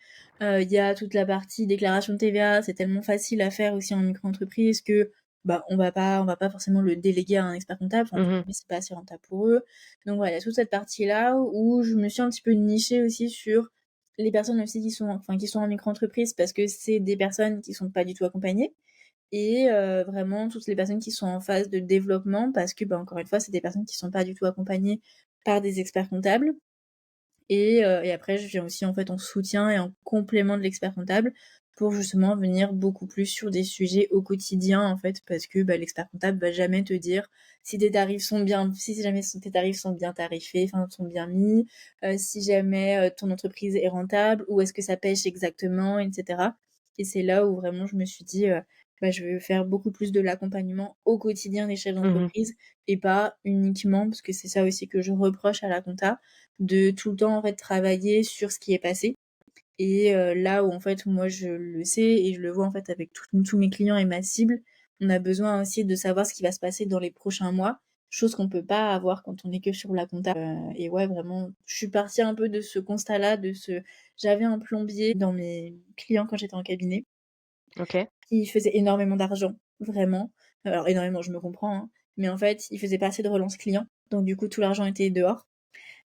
Il y a toute la partie déclaration de TVA, c'est tellement facile à faire aussi en micro-entreprise que, bah, on va pas forcément le déléguer à un expert comptable, enfin, entre Mmh. guillemets, c'est pas assez rentable pour eux. Donc voilà, il y a toute cette partie-là où je me suis un petit peu nichée aussi sur les personnes aussi qui sont en micro-entreprise parce que c'est des personnes qui sont pas du tout accompagnées et vraiment toutes les personnes qui sont en phase de développement parce que, bah, encore une fois, c'est des personnes qui sont pas du tout accompagnées par des experts comptables. Et après, je viens aussi en fait en soutien et en complément de l'expert comptable pour justement venir beaucoup plus sur des sujets au quotidien en fait parce que bah, l'expert comptable va jamais te dire si jamais tes tarifs sont bien tarifés, enfin sont bien mis, si jamais ton entreprise est rentable, où est-ce que ça pêche exactement, etc. Et c'est là où vraiment je me suis dit bah, je veux faire beaucoup plus de l'accompagnement au quotidien des chefs Mmh. d'entreprise et pas uniquement parce que c'est ça aussi que je reproche à la compta de tout le temps en fait travailler sur ce qui est passé et là où en fait moi je le sais et je le vois en fait avec tous mes clients et ma cible, on a besoin aussi de savoir ce qui va se passer dans les prochains mois, chose qu'on peut pas avoir quand on est que sur la compta, et ouais vraiment, je suis partie un peu de ce constat-là, j'avais un plombier dans mes clients quand j'étais en cabinet, OK. qui faisait énormément d'argent, vraiment. Alors énormément, je me comprends, hein, mais en fait, il faisait pas assez de relance client, donc du coup tout l'argent était dehors.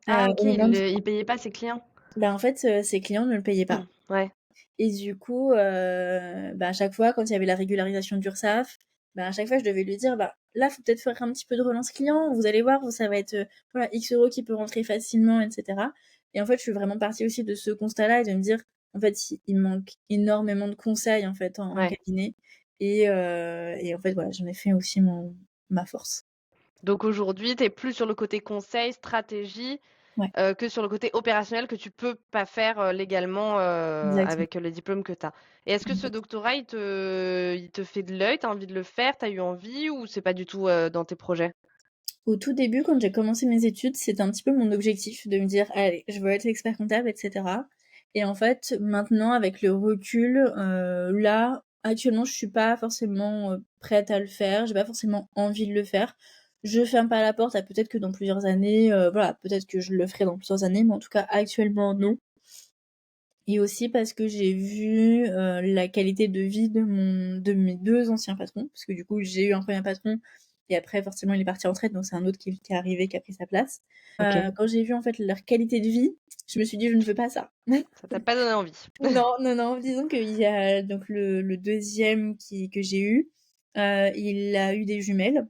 Ah OK, Au moment il payait pas ses clients? Bah, en fait, ses clients ne le payaient pas Ouais. et du coup, bah, à chaque fois quand il y avait la régularisation d'URSSAF, bah, à chaque fois je devais lui dire: «Bah, là, faut peut-être faire un petit peu de relance client, vous allez voir, ça va être, voilà, X euros qui peut rentrer facilement et cetera» et en fait, je suis vraiment partie aussi de ce constat-là et de me dire: «En fait, il manque énormément de conseils, en fait, en Ouais. cabinet» et en fait, voilà, j'en ai fait aussi ma force. Donc aujourd'hui, tu es plus sur le côté conseil, stratégie, Ouais, que sur le côté opérationnel que tu peux pas faire, légalement, exactement, avec le diplôme que tu as. Et est-ce que ce exact. doctorat, il te fait de l'œil? Tu as envie de le faire? Tu as eu envie ou c'est pas du tout, dans tes projets? Au tout début, quand j'ai commencé mes études, c'était un petit peu mon objectif de me dire: «Allez, je veux être expert comptable» et cetera et en fait, maintenant avec le recul, là, actuellement, je suis pas forcément, prête à le faire, j'ai pas forcément envie de le faire. Je ferme pas la porte à peut-être que dans plusieurs années, voilà, peut-être que je le ferai dans plusieurs années, mais en tout cas actuellement non et aussi parce que j'ai vu, la qualité de vie de mes 2 anciens patrons, parce que du coup, j'ai eu un 1er patron et après forcément il est parti en retraite, donc c'est un autre qui est arrivé, qui a pris sa place. OK. Quand j'ai vu en fait leur qualité de vie, je me suis dit: «Je ne veux pas ça». Ça t'a pas donné envie? Non, non, non, disons qu'il y a donc le 2e que j'ai eu, il a eu des jumelles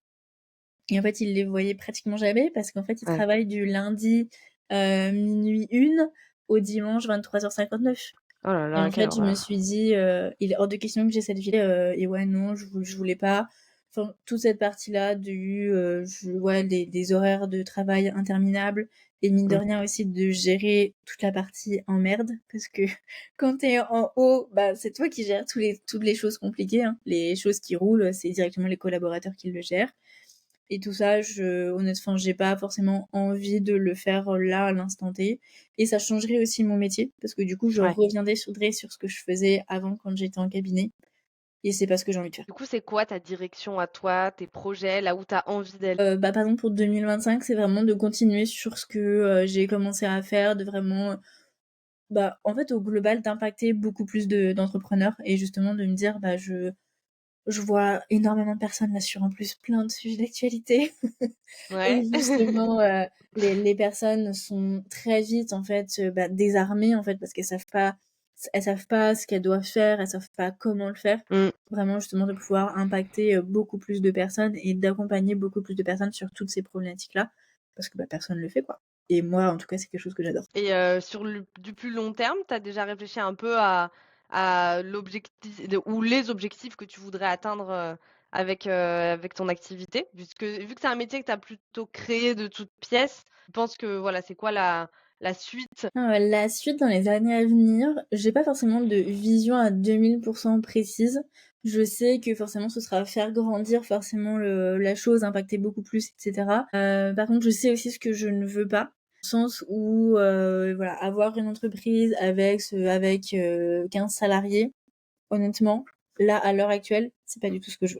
et en fait, il les voyait pratiquement jamais parce qu'en fait, il Ouais. travaille du lundi, 12:00 au dimanche 23h59. Oh là Et là, en quelle fait, je me horreur. suis dit, «Il est hors de question que j'ai cette vie, et ouais, non, je voulais pas. Enfin, toute cette partie-là du, je ouais, des horaires de travail interminables et mine de Mmh. rien aussi de gérer toute la partie emmerde parce que quand tu es en haut, bah, c'est toi qui gères toutes les choses compliquées, hein. Les choses qui roulent, c'est directement les collaborateurs qui le gèrent et tout ça, enfin, j'ai pas forcément envie de le faire, là, à l'instant T, et ça changerait aussi mon métier parce que du coup, je Ouais. reviendrais sur ce que je faisais avant quand j'étais en cabinet, et c'est pas ce que j'ai envie de faire. Du coup, c'est quoi ta direction à toi, tes projets, là où tu as envie d'aller? Par exemple, pour 2025, c'est vraiment de continuer sur ce que, j'ai commencé à faire, de vraiment, en fait, au global, d'impacter beaucoup plus d'entrepreneurs, et justement de me dire: je vois énormément de personnes là sur en plus plein de sujets d'actualité. Et Ouais. justement, les personnes sont très vite en fait, désarmées en fait parce elles savent pas ce qu'elles doivent faire, elles savent pas comment le faire. Mmh. Vraiment justement de pouvoir impacter, beaucoup plus de personnes et d'accompagner beaucoup plus de personnes sur toutes ces problématiques-là, parce que, personne le fait quoi. Et moi en tout cas, c'est quelque chose que j'adore. Et sur le du plus long terme, tu as déjà réfléchi un peu à l'objectif ou les objectifs que tu voudrais atteindre, avec ton activité? Puisque vu que c'est un métier que tu as plutôt créé de toutes pièces, tu penses que voilà, c'est quoi la suite? La suite dans les années à venir, j'ai pas forcément de vision à 2000 précise. Je sais que forcément ce sera faire grandir forcément la chose, impacter beaucoup plus, et cetera. Par contre, je sais aussi ce que je ne veux pas, dans le sens où, voilà, avoir une entreprise avec 15 salariés, honnêtement, là, à l'heure actuelle, c'est pas du tout ce que je veux.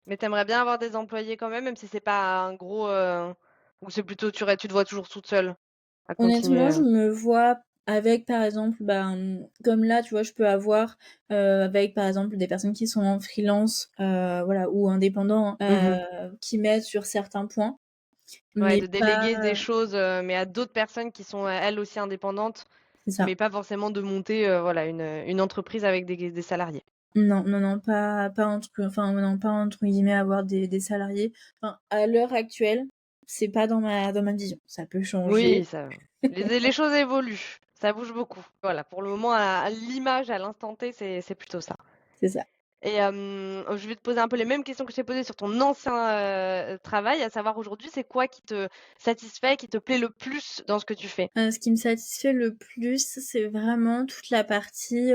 Mais tu aimerais bien avoir des employés quand même si c'est pas un gros, ou c'est plutôt tu te vois toujours toute seule à continuer, Honnêtement, je me vois avec, par exemple, comme là, tu vois, je peux avoir, avec, par exemple, des personnes qui sont en freelance, voilà, ou indépendants, Mmh. qui m'aident sur certains points, Ouais, mais de pas déléguer des choses, mais à d'autres personnes qui sont, elles aussi indépendantes, c'est ça. mais pas forcément de monter, voilà une entreprise avec des salariés. Non, non, non, pas non, pas entre guillemets «avoir des salariés». Enfin, à l'heure actuelle, c'est pas dans ma vision. Ça peut changer. Oui, ça les choses évoluent, ça bouge beaucoup. Voilà, pour le moment à l'image, à l'instant T, c'est plutôt ça. C'est ça. Et je vais te poser un peu les mêmes questions que je t'ai posées sur ton ancien, travail, à savoir aujourd'hui, c'est quoi qui te satisfait, qui te plaît le plus dans ce que tu fais? Ce qui me satisfait le plus, c'est vraiment toute la partie,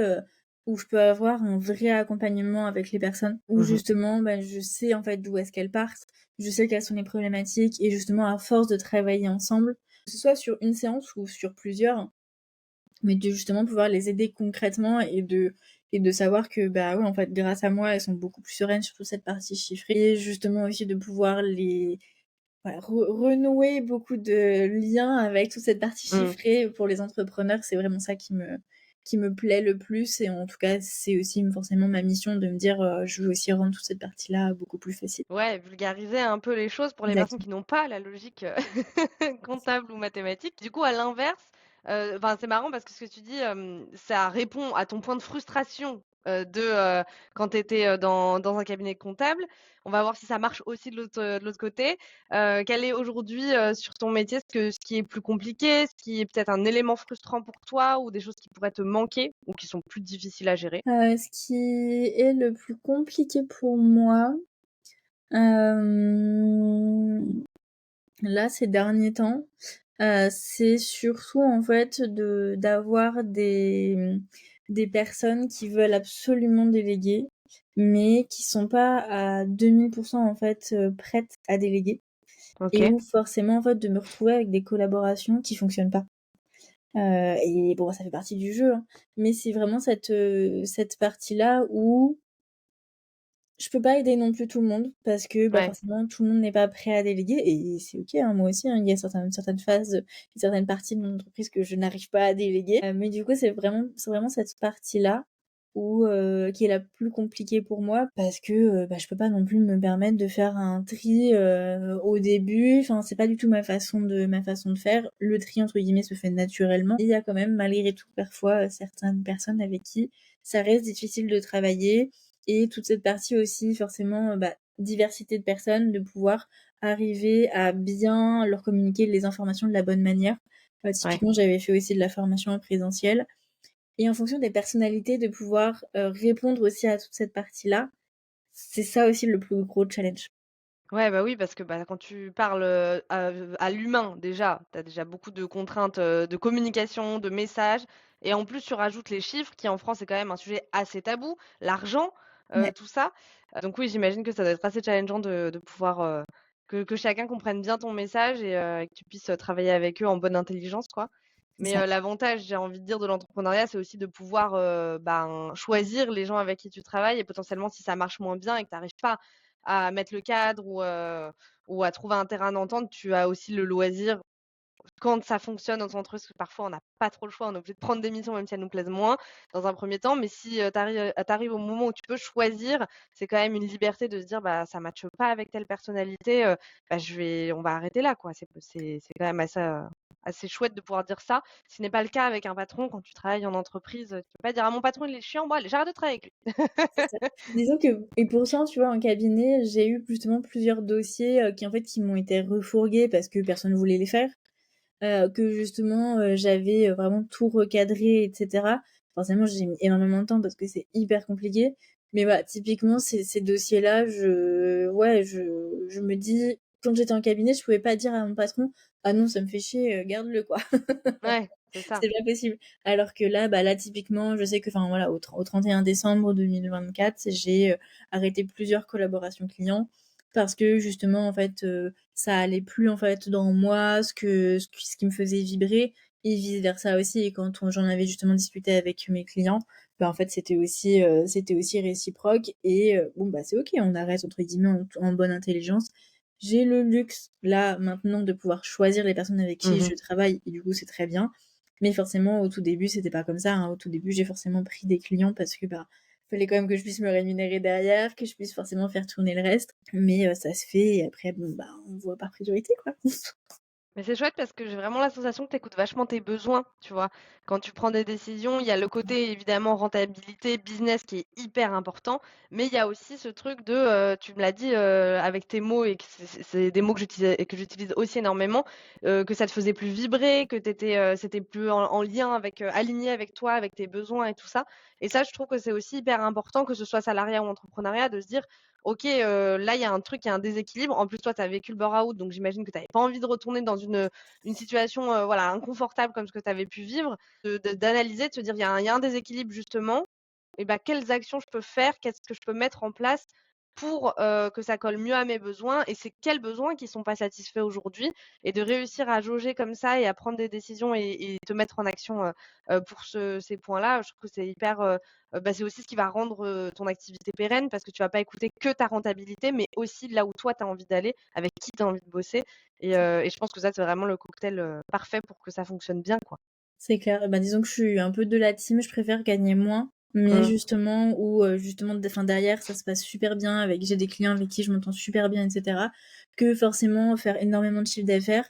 où je peux avoir un vrai accompagnement avec les personnes, où Mmh. justement, je sais en fait d'où est-ce qu'elles partent, je sais quelles sont les problématiques, et justement à force de travailler ensemble, que ce soit sur une séance ou sur plusieurs, mais de justement pouvoir les aider concrètement, et de savoir que, ouais, en fait, grâce à moi, elles sont beaucoup plus sereines sur toute cette partie chiffrée, et justement aussi de pouvoir les voilà, renouer beaucoup de liens avec toute cette partie Mmh. chiffrée pour les entrepreneurs. C'est vraiment ça qui me plaît le plus, et en tout cas, c'est aussi forcément ma mission de me dire, je veux aussi rendre toute cette partie-là beaucoup plus facile. Ouais, vulgariser un peu les choses pour les personnes qui Exactement. n'ont pas la logique, comptable ou mathématique. Du coup, à l'inverse, enfin, c'est marrant parce que ce que tu dis, ça répond à ton point de frustration, quand tu étais, dans un cabinet comptable. On va voir si ça marche aussi de l'autre côté. Quel est aujourd'hui, sur ton métier, ce qui est plus compliqué, ce qui est peut-être un élément frustrant pour toi ou des choses qui pourraient te manquer ou qui sont plus difficiles à gérer? Ce qui est le plus compliqué pour moi, hem, là, ces derniers temps, c'est surtout, en fait, d'avoir des personnes qui veulent absolument déléguer, mais qui sont pas à 2000 en fait, prêtes à déléguer, et OK. où forcément, en fait, de me retrouver avec des collaborations qui fonctionnent pas. Et bon, ça fait partie du jeu, hein, mais c'est vraiment cette partie-là où je peux pas aider non plus tout le monde parce que, Ouais. forcément tout le monde n'est pas prêt à déléguer, et c'est OK, hein, moi aussi, hein. Il y a certaines phases, certaines parties de mon entreprise que je n'arrive pas à déléguer, mais du coup, c'est vraiment cette partie-là où, qui est la plus compliquée pour moi parce que, je peux pas non plus me permettre de faire un tri, au début. Enfin, c'est pas du tout ma façon de faire. Le «tri» entre guillemets se fait naturellement. Il y a quand même malgré tout parfois, certaines personnes avec qui ça reste difficile de travailler, et toute cette partie aussi forcément, diversité de personnes, de pouvoir arriver à bien leur communiquer les informations de la bonne manière. Ouais. Typiquement, j'avais fait aussi de la formation en présentiel, et en fonction des personnalités, de pouvoir, répondre aussi à toute cette partie-là. C'est ça aussi le plus gros challenge. Ouais, bah, oui, parce que, quand tu parles, à l'humain déjà, tu as déjà beaucoup de contraintes, de communication, de messages et en plus tu rajoutes les chiffres qui en France est quand même un sujet assez tabou. L'argent, Ouais. tout ça. Donc oui, j'imagine que ça doit être assez challengeant de pouvoir, que chacun comprenne bien ton message et que tu puisses, travailler avec eux en bonne intelligence, quoi. C'est Mais, ça. l'avantage, j'ai envie de dire, de l'entrepreneuriat, c'est aussi de pouvoir, ben, choisir les gens avec qui tu travailles et potentiellement si ça marche moins bien et que tu arrives pas à mettre le cadre ou à trouver un terrain d'entente, tu as aussi le loisir quand ça fonctionne dans ton entreprise, parce que parfois on n'a pas trop le choix, on est obligé de prendre des missions même si elles nous plaisent moins, dans un premier temps. Mais si, tu arrives au moment où tu peux choisir, c'est quand même une liberté de se dire: «Bah, ça matche pas avec telle personnalité, bah, on va arrêter là, quoi». C'est quand même assez chouette de pouvoir dire ça. Ce n'est pas le cas avec un patron quand tu travailles en entreprise, tu peux pas dire: «Ah mon patron il est chiant, bon allez j'arrête de travailler avec lui». C'est ça. Disons que et pourtant, tu vois, en cabinet, j'ai eu justement plusieurs dossiers, qui en fait, qui m'ont été refourgués parce que personne ne voulait les faire. Que justement, j'avais, vraiment tout recadré et cetera. Forcément, j'ai mis énormément de temps parce que c'est hyper compliqué. Mais voilà, typiquement ces dossiers-là, je me dis quand j'étais en cabinet, je pouvais pas dire à mon patron: «Ah non, ça me fait chier, garde-le quoi». Ouais, c'est ça. C'est pas possible. Alors que là, bah, là, typiquement, je sais que enfin voilà, au 31 décembre 2024, j'ai, arrêté plusieurs collaborations clients parce que justement, en fait, ça allait plus, en fait, dans moi, ce qui me faisait vibrer et vice versa aussi et quand j'en avais justement discuté avec mes clients, bah, en fait, c'était aussi réciproque et bon, bah, c'est OK, on arrête entre guillemets «en bonne intelligence». J'ai le luxe, là, maintenant, de pouvoir choisir les personnes avec qui Mmh. je travaille et du coup, c'est très bien. Mais forcément, au tout début, c'était pas comme ça, hein. Au tout début, j'ai forcément pris des clients parce que, bah, fallait quand même que je puisse me rémunérer derrière, que je puisse forcément faire tourner le reste. Mais ça se fait et après, bon, bah, on voit par priorité, quoi. Mais c'est chouette parce que j'ai vraiment la sensation que tu écoutes vachement tes besoins, tu vois? Quand tu prends des décisions, il y a le côté évidemment rentabilité, business qui est hyper important, mais il y a aussi ce truc de, tu me l'as dit, avec tes mots et que c'est des mots que j'utilise aussi énormément, que ça te faisait plus vibrer, que c'était plus en lien avec, aligné avec toi, avec tes besoins et tout ça. Et ça, je trouve que c'est aussi hyper important, que ce soit salariat ou entrepreneuriat, de se dire: OK, là, il y a un truc, il y a un déséquilibre. En plus, toi, tu as vécu le burn-out, donc j'imagine que tu avais pas envie de retourner dans une situation, voilà, inconfortable comme ce que tu avais pu vivre. D'analyser, de se dire: il y a un déséquilibre justement et bah, quelles actions je peux faire? Qu'est-ce que je peux mettre en place pour, que ça colle mieux à mes besoins et c'est quels besoins qui sont pas satisfaits aujourd'hui? Et de réussir à jauger comme ça et à prendre des décisions et te mettre en action, pour ces points-là, je trouve que c'est hyper, bah, c'est aussi ce qui va rendre, ton activité pérenne parce que tu vas pas écouter que ta rentabilité, mais aussi là où toi tu as envie d'aller, avec qui tu as envie de bosser et je pense que ça, c'est vraiment le cocktail, parfait pour que ça fonctionne bien, quoi. C'est clair. Bah, disons que je suis un peu de la team, je préfère gagner moins, mais Mmh. justement où, justement enfin derrière ça se passe super bien avec j'ai des clients avec qui je m'entends super bien et cetera, que forcément faire énormément de chiffre d'affaires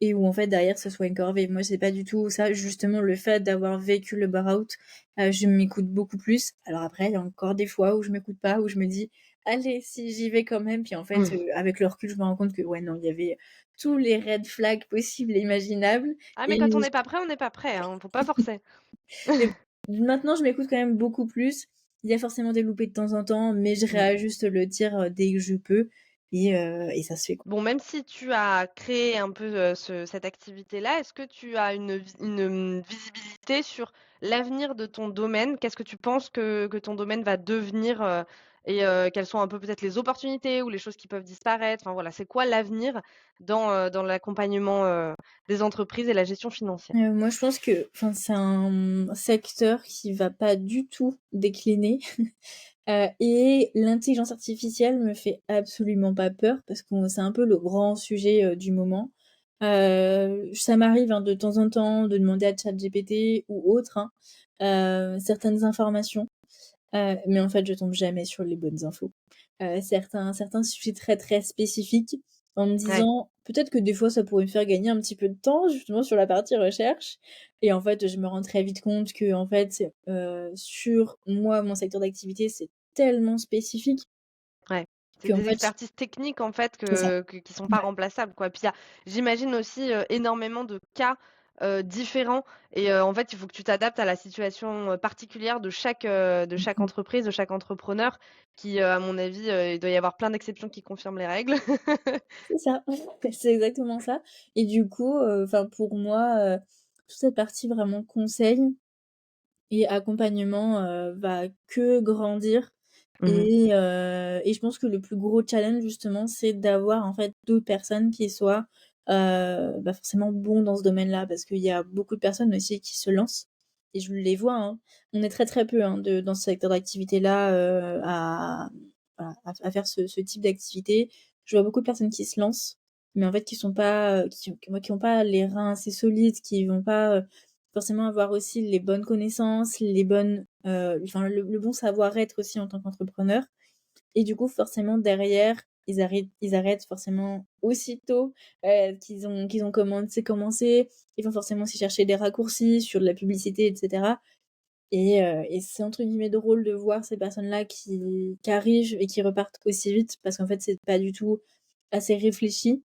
et où en fait derrière ça soit une corvée. Moi, c'est pas du tout ça. Justement, le fait d'avoir vécu le burn-out, je m'écoute beaucoup plus. Alors après, il y a encore des fois où je m'écoute pas, où je me dis: «Allez, si j'y vais quand même», puis en fait, Mmh. avec le recul, je me rends compte que ouais, non, il y avait tous les red flags possibles et imaginables Ah mais et quand on n'est pas prêt, on n'est pas prêt, hein, faut pas forcer. mais maintenant, je m'écoute quand même beaucoup plus. Il y a forcément des loupés de temps en temps, mais je Mmh. réajuste le tir, dès que je peux et ça se fait, quoi. Bon, même si tu as créé un peu, cette activité-là, est-ce que tu as une visibilité sur l'avenir de ton domaine? Qu'est-ce que tu penses que ton domaine va devenir, quelles sont un peu peut-être les opportunités ou les choses qui peuvent disparaître? Enfin voilà, c'est quoi l'avenir dans l'accompagnement, des entreprises et la gestion financière? Moi, je pense que enfin, c'est un secteur qui va pas du tout décliner, et l'intelligence artificielle me fait absolument pas peur parce que c'est un peu le grand sujet, du moment. Ça m'arrive, hein, de temps en temps de demander à ChatGPT ou autre, hein, certaines informations. Mais en fait, je tombe jamais sur les bonnes infos. Certains sujets très, très spécifiques en me Ouais. disant: «Peut-être que des fois ça pourrait me faire gagner un petit peu de temps justement sur la partie recherche» et en fait, je me rends très vite compte qu'en fait, sur moi, mon secteur d'activité, c'est tellement spécifique Ouais, c'est qu'en des fait expertises techniques en fait c'est ça. qui sont pas Ouais. remplaçables quoi. Puis il y a j'imagine aussi, énormément de cas, différents et en fait, il faut que tu t'adaptes à la situation, particulière de chaque Mmh. entreprise, de chaque entrepreneur qui, à mon avis, il doit y avoir plein d'exceptions qui confirment les règles. C'est ça, c'est exactement ça et du coup, enfin pour moi, toute cette partie vraiment conseil et accompagnement, va que grandir Mmh. Et je pense que le plus gros challenge justement, c'est d'avoir en fait d'autres personnes qui soient, forcément bons dans ce domaine-là. Parce qu'il y a beaucoup de personnes aussi qui se lancent et je les vois, hein. On est très, très peu, hein, de dans ce secteur d'activité-là, à voilà, à faire ce type d'activité. Je vois beaucoup de personnes qui se lancent, mais en fait qui sont pas, qui ont pas les reins assez solides, qui vont pas, forcément avoir aussi les bonnes connaissances, les bonnes, enfin le bon savoir-être aussi en tant qu'entrepreneur. Et du coup, forcément derrière, ils arrêtent forcément aussitôt, qu'ils ont commencé. Ils vont forcément aussi chercher des raccourcis sur de la publicité et cetera. Et c'est entre guillemets «drôle» de voir ces personnes-là qui arrivent et qui repartent aussi vite parce qu'en fait, c'est pas du tout assez réfléchi.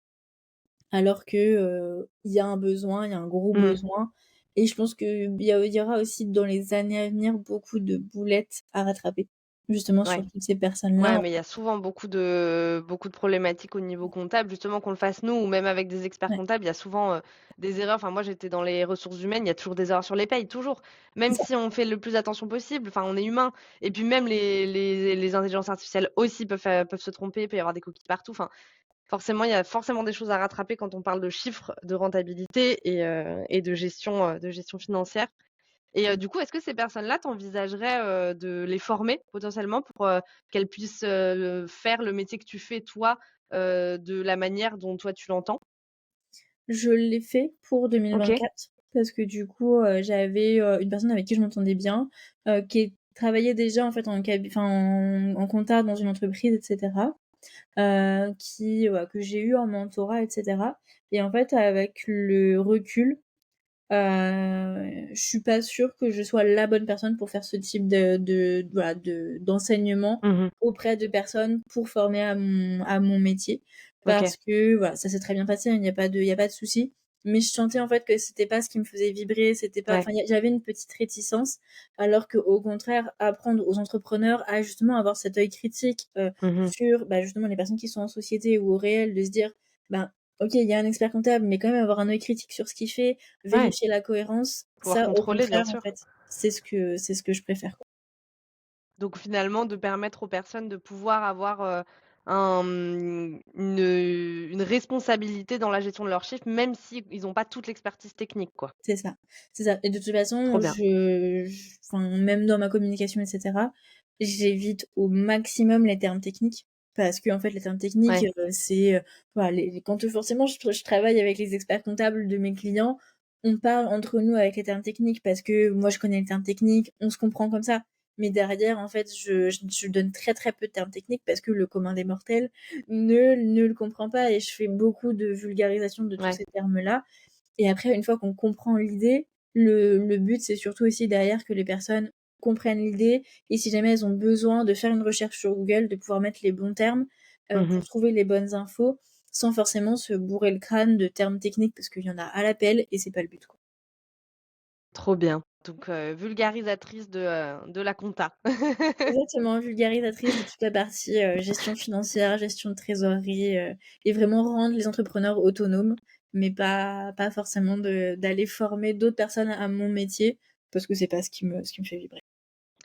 Alors que, il y a un besoin, il y a un gros Mmh. besoin et je pense qu'il y aura aussi dans les années à venir beaucoup de boulettes à rattraper, justement Ouais. sur toutes ces personnes-là. Ouais, mais il y a souvent beaucoup de problématiques au niveau comptable. Justement, qu'on le fasse nous ou même avec des experts Ouais, comptables, il y a souvent, des erreurs. Enfin, moi, j'étais dans les ressources humaines, il y a toujours des erreurs sur les payes, toujours. c'est Même ça, si on fait le plus attention possible, enfin, on est humain et puis même les intelligences artificielles aussi peuvent se tromper, il peut y avoir des coquilles partout. Enfin, forcément, il y a forcément des choses à rattraper quand on parle de chiffres, de rentabilité et de gestion financière. Et du coup, est-ce que ces personnes-là, tu envisagerais, de les former potentiellement pour, qu'elles puissent, faire le métier que tu fais toi, de la manière dont toi tu l'entends? je l'ai fait pour OK. 2024 parce que du coup, j'avais, une personne avec qui je m'entendais bien, qui travaillait déjà en fait en compta dans une entreprise et cetera, que j'ai eu en mentorat et cetera. Et en fait, avec le recul, je suis pas sûre que je sois la bonne personne pour faire ce type d'enseignement Mmh. auprès de personnes pour former à mon métier. OK. Parce que voilà, ça s'est très bien passé, hein, il y a pas de souci. Mais je sentais en fait que c'était pas ce qui me faisait vibrer, c'était pas Ouais. enfin, j'avais une petite réticence, alors qu'au contraire, apprendre aux entrepreneurs à justement avoir cet œil critique, Mmh. sur, justement les personnes qui sont en société ou au réel, de se dire: «Ben, OK, il y a un expert comptable, mais quand même avoir un œil critique sur ce qu'il fait, Ouais, vérifier la cohérence, pouvoir ça, au contrôler, bien contraire, en sûr. fait, c'est ce que je préfère, quoi. Donc finalement, de permettre aux personnes de pouvoir avoir, une responsabilité dans la gestion de leurs chiffres, même si ils ont pas toute l'expertise technique, quoi. C'est ça, c'est ça. Et de toute Trop façon, bien. enfin, même dans ma communication et cetera, j'évite au maximum les termes techniques parce qu'en fait, les termes techniques, Ouais. voilà, quand, forcément je travaille avec les experts comptables de mes clients, on parle entre nous avec les termes techniques parce que moi, je connais les termes techniques, on se comprend comme ça. Mais derrière, en fait, je donne très, très peu de termes techniques parce que le commun des mortels ne le comprend pas et je fais beaucoup de vulgarisation de tous Ouais. ces termes-là. Et après, une fois qu'on comprend l'idée, le but, c'est surtout aussi derrière que les personnes comprennent l'idée et si jamais elles ont besoin de faire une recherche sur Google, de pouvoir mettre les bons termes, Mmh. pour trouver les bonnes infos, sans forcément se bourrer le crâne de termes techniques parce qu'il y en a à l'appel et c'est pas le but, quoi. Trop bien. Donc vulgarisatrice de la compta. Exactement, vulgarisatrice de toute la partie, gestion financière, gestion de trésorerie, et vraiment rendre les entrepreneurs autonomes, mais pas forcément d'aller former d'autres personnes à mon métier, parce que c'est pas ce qui me fait vibrer.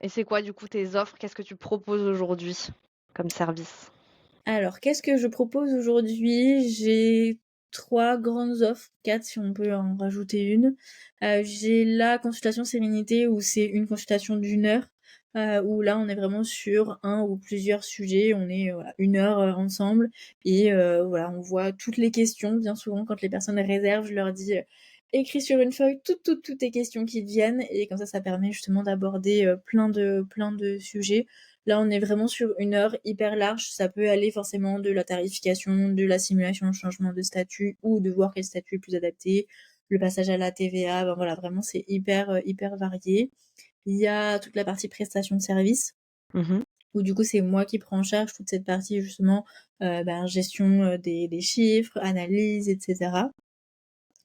Et c'est quoi du coup tes offres? Qu'est-ce que tu proposes aujourd'hui comme service? Alors, qu'est-ce que je propose aujourd'hui? J'ai 3 grandes offres, 4 si on peut en rajouter une. J'ai la consultation sérénité où c'est une consultation d'une heure, où là on est vraiment sur un ou plusieurs sujets. On est, voilà, 1 heure, ensemble et voilà, on voit toutes les questions. Bien souvent quand les personnes réservent, je leur dis: «Écris sur une feuille toutes tes questions qui te viennent» et comme ça permet justement d'aborder, plein de sujets. Là, on est vraiment sur 1 heure hyper large. Ça peut aller forcément de la tarification, de la simulation, changement de statut ou de voir quel statut est plus adapté, le passage à la TVA, ben voilà, vraiment c'est hyper varié. Il y a toute la partie prestation de service Mmh. où du coup, c'est moi qui prends en charge toute cette partie justement, gestion, des chiffres, analyse et cetera.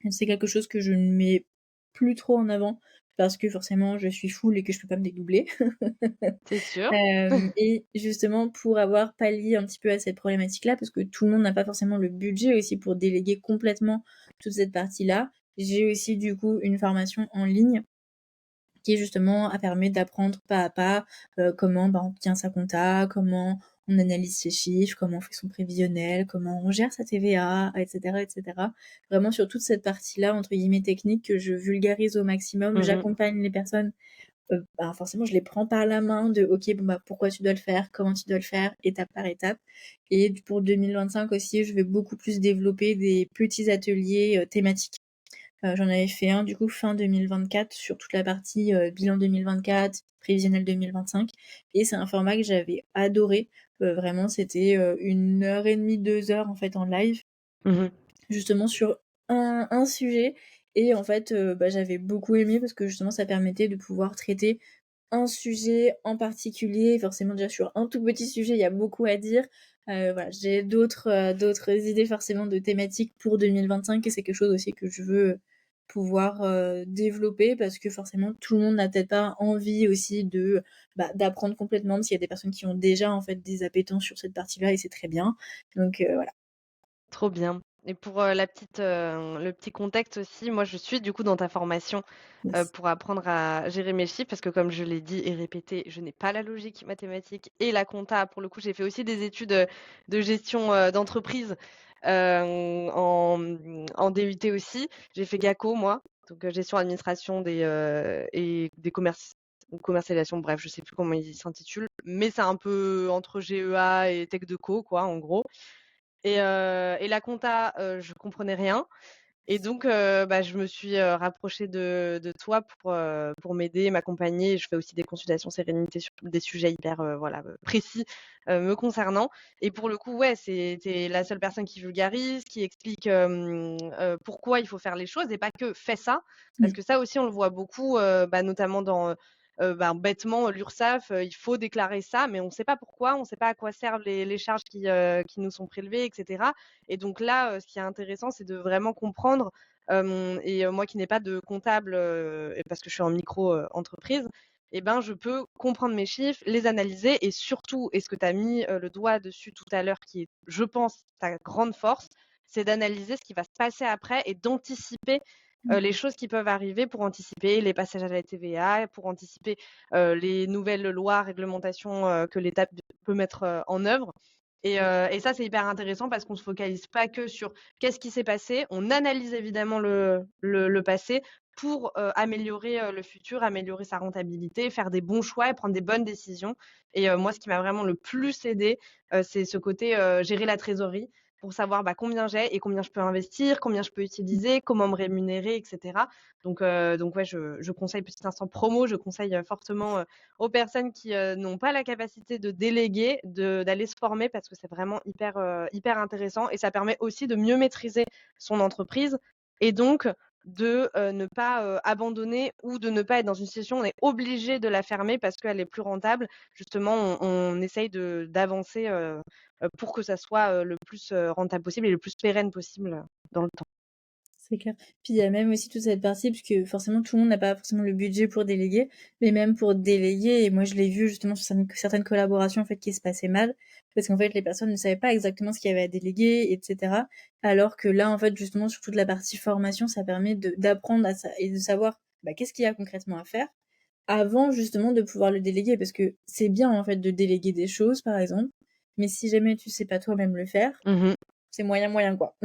Et c'est quelque chose que je ne mets plus trop en avant parce que forcément je suis full et que je peux pas me dédoubler. C'est sûr. Et justement pour avoir pallié un petit peu à cette problématique-là, parce que tout le monde n'a pas forcément le budget aussi pour déléguer complètement toute cette partie-là, j'ai aussi du coup une formation en ligne qui justement permet d'apprendre pas à pas comment on tient sa compta, comment on analyse ses chiffres, comment on fait son prévisionnel, comment on gère sa TVA, etc., etc. Vraiment sur toute cette partie-là, entre guillemets, technique que je vulgarise au maximum. J'accompagne les personnes forcément, je les prends par la main de OK, pourquoi tu dois le faire, comment tu dois le faire, étape par étape. Et pour 2025 aussi, je vais beaucoup plus développer des petits ateliers thématiques. J'en avais fait un du coup fin 2024 sur toute la partie bilan 2024, prévisionnel 2025. Et c'est un format que j'avais adoré. Vraiment, c'était 1 heure et demie, 2 heures en fait en live, justement sur un sujet. Et en fait, j'avais beaucoup aimé parce que justement, ça permettait de pouvoir traiter un sujet en particulier. Forcément, déjà sur un tout petit sujet, il y a beaucoup à dire. Voilà, j'ai d'autres idées forcément de thématiques pour 2025 et c'est quelque chose aussi que je veux pouvoir développer parce que forcément tout le monde n'a peut-être pas envie aussi d'apprendre complètement parce qu'il y a des personnes qui ont déjà en fait des appétences sur cette partie-là et c'est très bien. Donc voilà. Trop bien. Et pour, le petit contexte aussi, moi je suis du coup dans ta formation, Yes. pour apprendre à gérer mes chiffres parce que comme je l'ai dit et répété, je n'ai pas la logique mathématique et la compta. Pour le coup, j'ai fait aussi des études, de gestion, d'entreprise, en DUT aussi. J'ai fait GACO moi, donc gestion administration et des commerces ou commercialisation, bref, je sais plus comment il s'intitule, mais c'est un peu entre GEA et Tech Deco quoi, en gros. Et la compta, je comprenais rien et donc je me suis, rapprochée de toi pour m'aider, m'accompagner. Je fais aussi des consultations sérénité sur des sujets hyper, précis, me concernant et pour le coup, ouais, tu es la seule personne qui vulgarise, qui explique, pourquoi il faut faire les choses et pas que: «Fais ça». Parce Mmh. que ça aussi, on le voit beaucoup, notamment dans, bêtement, l'URSSAF, il faut déclarer ça, mais on ne sait pas pourquoi, on ne sait pas à quoi servent les charges qui nous sont prélevées et cetera et donc là, ce qui est intéressant, c'est de vraiment comprendre, moi qui n'ai pas de comptable, et parce que je suis en micro, entreprise et ben, je peux comprendre mes chiffres, les analyser et surtout et ce que tu as mis, le doigt dessus tout à l'heure qui est, je pense, ta grande force, c'est d'analyser ce qui va se passer après et d'anticiper, les Mmh. choses qui peuvent arriver pour anticiper les passages à la TVA, pour anticiper, les nouvelles lois, réglementations, que l'État peut mettre, en œuvre et ça, c'est hyper intéressant parce qu'on se focalise pas que sur qu'est-ce qui s'est passé. On analyse évidemment le passé pour, améliorer, le futur, améliorer sa rentabilité, faire des bons choix et prendre des bonnes décisions et moi, ce qui m'a vraiment le plus aidé, c'est ce côté, gérer la trésorerie pour savoir, combien j'ai et combien je peux investir, combien je peux utiliser, comment me rémunérer et cetera. Donc ouais, je conseille, petit instant promo, je conseille, fortement, aux personnes qui, n'ont pas la capacité de déléguer, d'aller se former parce que c'est vraiment hyper intéressant et ça permet aussi de mieux maîtriser son entreprise et donc de, ne pas, abandonner ou de ne pas être dans une situation où on est obligé de la fermer parce qu'elle est plus rentable. Justement, on essaye d'avancer, pour que ça soit, le plus, rentable possible et le plus pérenne possible, dans le temps. C'est clair. Puis il y a même aussi toute cette partie, puisque forcément tout le monde n'a pas forcément le budget pour déléguer, mais même pour déléguer, et moi je l'ai vu justement sur certaines collaborations en fait qui se passaient mal, parce qu'en fait les personnes ne savaient pas exactement ce qu'il y avait à déléguer, etc. Alors que là en fait justement sur toute la partie formation, ça permet d'apprendre à ça et de savoir qu'est-ce qu'il y a concrètement à faire avant justement de pouvoir le déléguer, parce que c'est bien en fait de déléguer des choses par exemple, mais si jamais tu sais pas toi-même le faire, Mmh. c'est moyen moyen quoi.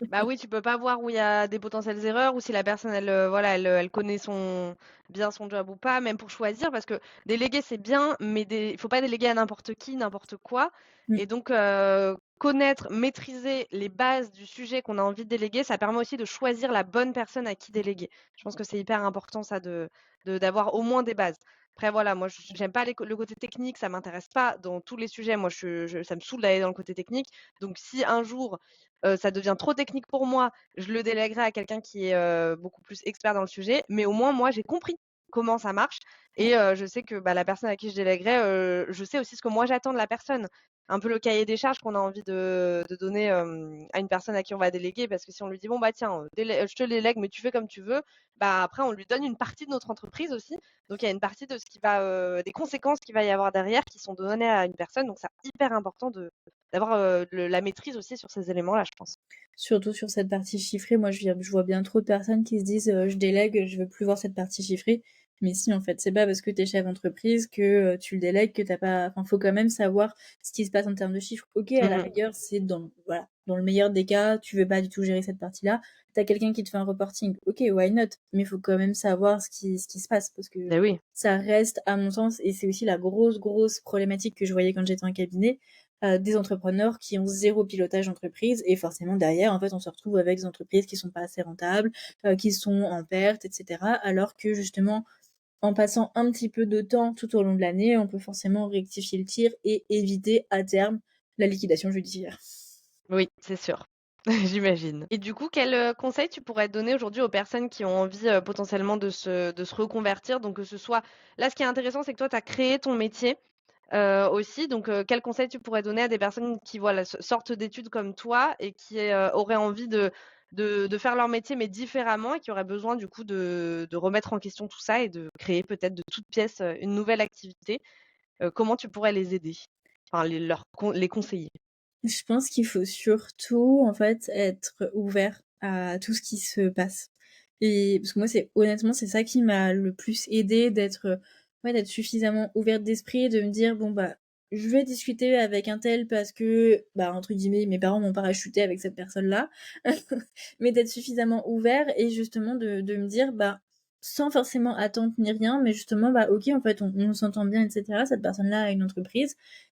Bah oui, tu peux pas voir où il y a des potentielles erreurs ou si la personne elle, elle connaît bien son job ou pas, même pour choisir parce que déléguer c'est bien, mais il faut pas déléguer à n'importe qui, n'importe quoi Mmh. et donc connaître, maîtriser les bases du sujet qu'on a envie de déléguer, ça permet aussi de choisir la bonne personne à qui déléguer. Je pense que c'est hyper important ça d'avoir au moins des bases. Après voilà, moi j'aime pas le côté technique, ça m'intéresse pas dans tous les sujets. Moi ça me saoule d'aller dans le côté technique. Donc si un jour ça devient trop technique pour moi, je le délèguerai à quelqu'un qui est, beaucoup plus expert dans le sujet, mais au moins moi j'ai compris comment ça marche et je sais que, la personne à qui je délèguerai, je sais aussi ce que moi j'attends de la personne. Un peu le cahier des charges qu'on a envie de donner, à une personne à qui on va déléguer parce que si on lui dit: «Bon tiens, je te délègue mais tu fais comme tu veux», après on lui donne une partie de notre entreprise aussi. Donc il y a une partie de ce qui va, des conséquences qu'il va y avoir derrière qui sont données à une personne, donc c'est hyper important d'avoir, la maîtrise aussi sur ces éléments-là, je pense. Surtout sur cette partie chiffrée, moi je vois bien trop de personnes qui se disent je délègue, je veux plus voir cette partie chiffrée. Mais si, en fait, c'est pas parce que tu es chef d'entreprise que, tu le délègues que t'as pas enfin, faut quand même savoir ce qui se passe en termes de chiffres. OK, à la Mmh. rigueur, c'est dans voilà, dans le meilleur des cas, tu veux pas du tout gérer cette partie-là. Tu as quelqu'un qui te fait un reporting. OK, why not? Mais faut quand même savoir ce qui se passe parce que Beh, oui. ça reste, à mon sens et c'est aussi la grosse, grosse problématique que je voyais quand j'étais en cabinet, des entrepreneurs qui ont 0 pilotage d'entreprise et forcément derrière, en fait, on se retrouve avec des entreprises qui sont pas assez rentables, qui sont en perte et cetera. Alors que justement, en passant un petit peu de temps tout au long de l'année, on peut forcément rectifier le tir et éviter à terme la liquidation judiciaire. Oui, c'est sûr. J'imagine. Et du coup, quel, conseil tu pourrais donner aujourd'hui aux personnes qui ont envie, potentiellement de se reconvertir? Donc que ce soit là, ce qui est intéressant, c'est que toi, tu as créé ton métier, aussi. Donc quels conseils tu pourrais donner à des personnes qui, voilà, sortent d'études comme toi et qui, auraient envie de faire leur métier, mais différemment et qui auraient besoin du coup de remettre en question tout ça et de créer peut-être de toutes pièces, une nouvelle activité? Comment tu pourrais les aider? Enfin les conseiller? Je pense qu'il faut surtout, en fait, être ouvert à tout ce qui se passe et parce que moi, c'est honnêtement, c'est ça qui m'a le plus aidée d'être, ouais, d'être suffisamment ouverte d'esprit et de me dire: «Bon, bah, je vais discuter avec un tel parce que, bah, entre guillemets, mes parents m'ont parachuté avec cette personne-là». Mais d'être suffisamment ouvert et justement de me dire, bah, sans forcément attente ni rien, mais justement, bah, OK, en fait, on s'entend bien et cetera. Cette personne-là a une entreprise.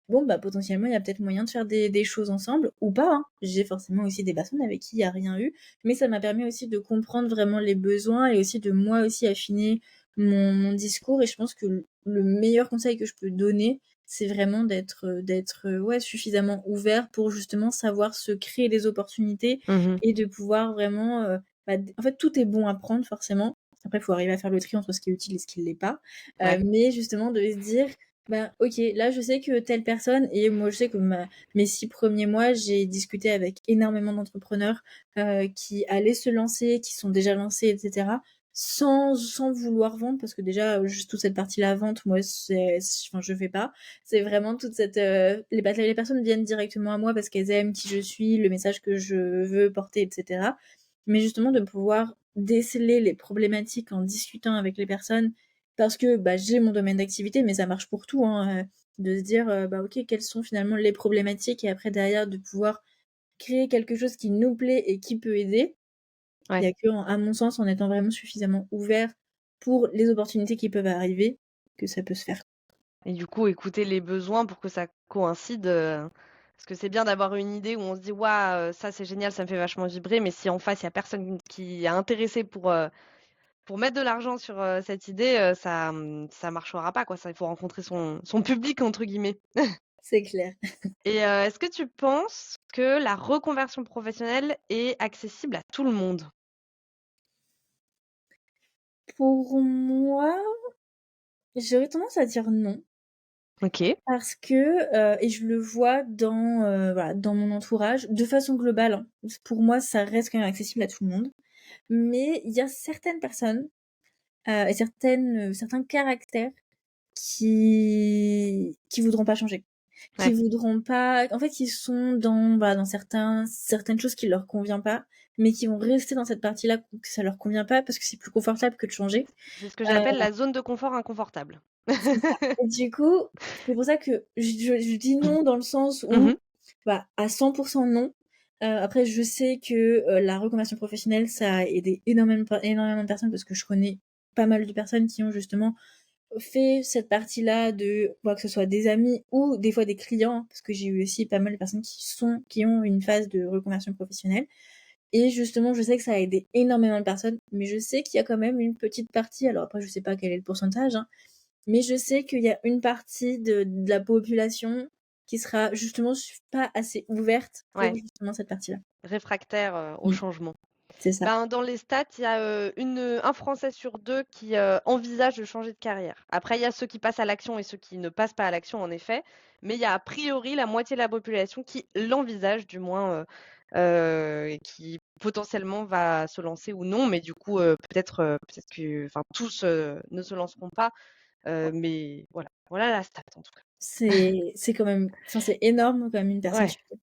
Bon, bah, potentiellement, il y a peut-être moyen de faire des choses ensemble ou pas, hein. J'ai forcément aussi des personnes avec qui il y a rien eu, mais ça m'a permis aussi de comprendre vraiment les besoins et aussi de moi aussi affiner mon discours et je pense que le meilleur conseil que je peux donner, c'est vraiment d'être, ouais, suffisamment ouvert pour justement savoir se créer des opportunités Mmh. et de pouvoir vraiment, bah, d en fait, tout est bon à prendre forcément. Après, il faut arriver à faire le tri entre ce qui est utile et ce qui ne l'est pas, Ouais. mais justement de se dire: «Ben, OK, là, je sais que telle personne» et moi, je sais que mes 6 premiers mois, j'ai discuté avec énormément d'entrepreneurs, qui allaient se lancer, qui sont déjà lancés et cetera, sans vouloir vendre parce que déjà, juste toute cette partie-là vente, moi, enfin, je fais pas. C'est vraiment toute cette, les personnes viennent directement à moi parce qu'elles aiment qui je suis, le message que je veux porter et cetera. Mais justement de pouvoir déceler les problématiques en discutant avec les personnes parce que, bah, j'ai mon domaine d'activité, mais ça marche pour tout, hein, de se dire, bah, OK, quelles sont finalement les problématiques et après derrière de pouvoir créer quelque chose qui nous plaît et qui peut aider. Il y Ouais. a que à mon sens, en étant vraiment suffisamment ouvert pour les opportunités qui peuvent arriver, que ça peut se faire. Et du coup, écouter les besoins pour que ça coïncide, parce que c'est bien d'avoir une idée où on se dit: «Waouh, ça c'est génial, ça me fait vachement vibrer», mais si en face, il y a personne qui est intéressé pour mettre de l'argent sur, cette idée, ça marchera pas quoi, ça il faut rencontrer son «public» entre guillemets. C'est clair. Et est-ce que tu penses que la reconversion professionnelle est accessible à tout le monde? Pour moi, j'aurais tendance à dire non. OK. Parce que, et je le vois dans, voilà, dans mon entourage, de façon globale, hein. Pour moi, ça reste quand même accessible à tout le monde. Mais il y a certaines personnes, et certains caractères qui voudront pas changer. Qui Ouais. voudront pas en fait, qui sont dans, bah, dans certaines choses qui leur convient pas, mais qui vont rester dans cette partie-là que ça leur convient pas parce que c'est plus confortable que de changer. C'est ce que Heu, j'appelle la zone de confort inconfortable. c'est ça et du coup, c'est pour ça que je dis non dans le sens Mmh. où, bah, à 100 non. Après je sais que, la reconversion professionnelle, ça a aidé énormément de personnes parce que je connais pas mal de personnes qui ont justement fait cette partie-là de bah, que ce soit des amis ou des fois des clients, parce que j'ai eu aussi pas mal de personnes qui ont une phase de reconversion professionnelle et justement, je sais que ça a aidé énormément de personnes, mais je sais qu'il y a quand même une petite partie, alors après je sais pas quel est le pourcentage, hein, mais je sais qu'il y a une partie de la population qui sera justement pas assez ouverte pour Ouais, justement cette partie-là. réfractaire, au Mmh, changement. c'est ça. Ben, dans les stats, il y a, un Français sur 2 qui, envisage de changer de carrière. Après, il y a ceux qui passent à l'action et ceux qui ne passent pas à l'action, en effet, mais il y a a priori la moitié de la population qui l'envisage, du moins, et qui potentiellement va se lancer ou non, mais du coup, peut-être que enfin tous, ne se lanceront pas, mais voilà. Voilà la stat en tout cas. C'est quand même enfin, c'est énorme quand même une personne Ouais. sur 2.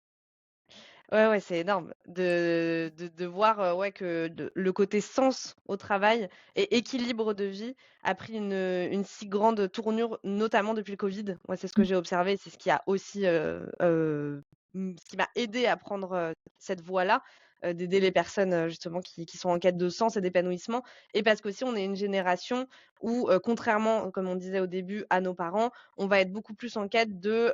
Ouais, c'est énorme de voir, ouais, que le côté sens au travail et équilibre de vie a pris une si grande tournure, notamment depuis le Covid. Moi, c'est ce que Mmh. j'ai observé, c'est ce qui a aussi, ce qui m'a aidé à prendre, cette voie-là, d'aider les personnes, justement qui sont en quête de sens et d'épanouissement et parce qu'aussi on est une génération où, contrairement, comme on disait au début, à nos parents, on va être beaucoup plus en quête de,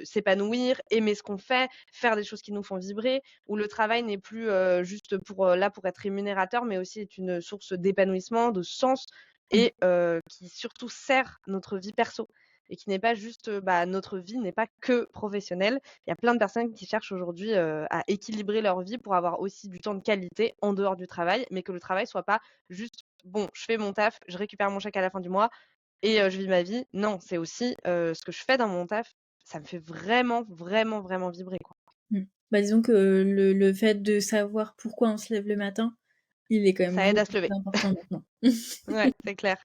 s'épanouir, aimer ce qu'on fait, faire des choses qui nous font vibrer, où le travail n'est plus, juste pour, là pour être rémunérateur, mais aussi est une source d'épanouissement, de sens Mmh. et qui surtout sert notre vie perso et qui n'est pas juste, notre vie n'est pas que professionnelle. Il y a plein de personnes qui cherchent aujourd'hui, à équilibrer leur vie pour avoir aussi du temps de qualité en dehors du travail, mais que le travail soit pas juste: «Bon, je fais mon taf, je récupère mon chèque à la fin du mois et je vis ma vie». Non, c'est aussi, ce que je fais dans mon taf, ça me fait vraiment, vraiment, vraiment vibrer, quoi. Mmh. Bah, disons que le fait de savoir pourquoi on se lève le matin, il est quand même Ça aide à beaucoup se lever. plus important maintenant. Ouais, c'est clair,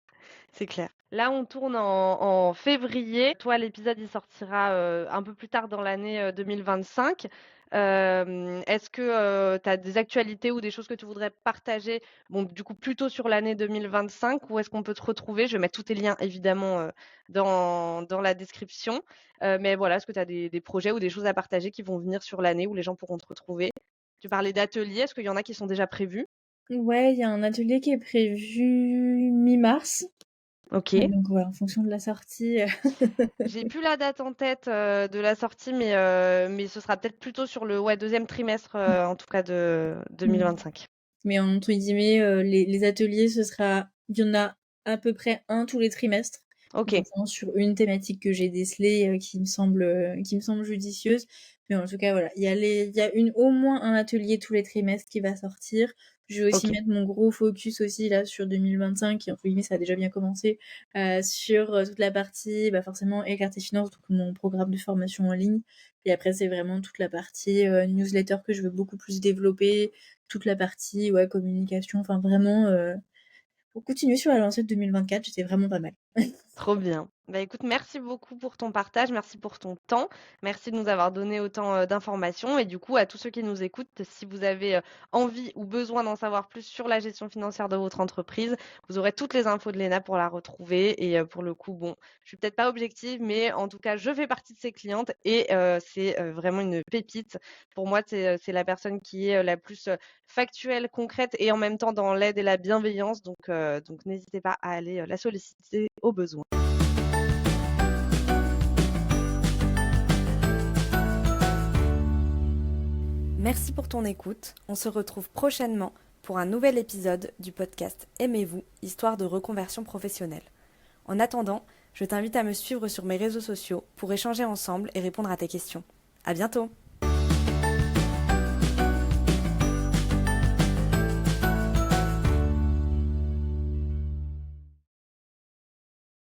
c'est clair. Là, on tourne en février. Toi, l'épisode, il sortira, un peu plus tard dans l'année, 2025. Est-ce que, tu as des actualités ou des choses que tu voudrais partager? Bon, du coup, plutôt sur l'année 2025, où est-ce qu'on peut te retrouver? Je vais mettre tous tes liens évidemment, dans la description. Mais voilà, est-ce que tu as des projets ou des choses à partager qui vont venir sur l'année où les gens pourront te retrouver? Tu parlais d'ateliers, est-ce qu'il y en a qui sont déjà prévus? Ouais, il y a un atelier qui est prévu mi-mars. OK. Donc voilà, en fonction de la sortie, J'ai plus la date en tête, de la sortie, mais ce sera peut-être plutôt sur le, ouais, 2e trimestre, en tout cas de mmh, 2025. mais entre guillemets, les ateliers, il y en a à peu près un tous les trimestres. Donc OK, forcément sur une thématique que j'ai décelée, qui me semble judicieuse. Mais en tout cas, voilà, il y a au moins un atelier tous les trimestres qui va sortir. Je vais aussi OK, mettre mon gros focus aussi là sur 2025 et entre guillemets, ça a déjà bien commencé, sur, toute la partie, bah, forcément Éclair tes finances, donc mon programme de formation en ligne et après c'est vraiment toute la partie, newsletter que je veux beaucoup plus développer, toute la partie, ouais, communication, enfin vraiment, pour continuer sur la lancée de 2024, j'étais vraiment pas mal. trop bien. Bah, écoute, merci beaucoup pour ton partage, merci pour ton temps, merci de nous avoir donné autant, d'informations et du coup, à tous ceux qui nous écoutent, si vous avez, envie ou besoin d'en savoir plus sur la gestion financière de votre entreprise, vous aurez toutes les infos de Léna pour la retrouver et pour le coup, bon, je suis peut-être pas objective, mais en tout cas, je fais partie de ses clientes et c'est, vraiment une pépite. Pour moi, c'est la personne qui est, la plus, factuelle, concrète et en même temps dans l'aide et la bienveillance donc n'hésitez pas à aller, la solliciter au besoin. Merci pour ton écoute. On se retrouve prochainement pour un nouvel épisode du podcast Aimez-vous, histoire de reconversion professionnelle. En attendant, je t'invite à me suivre sur mes réseaux sociaux pour échanger ensemble et répondre à tes questions. À bientôt!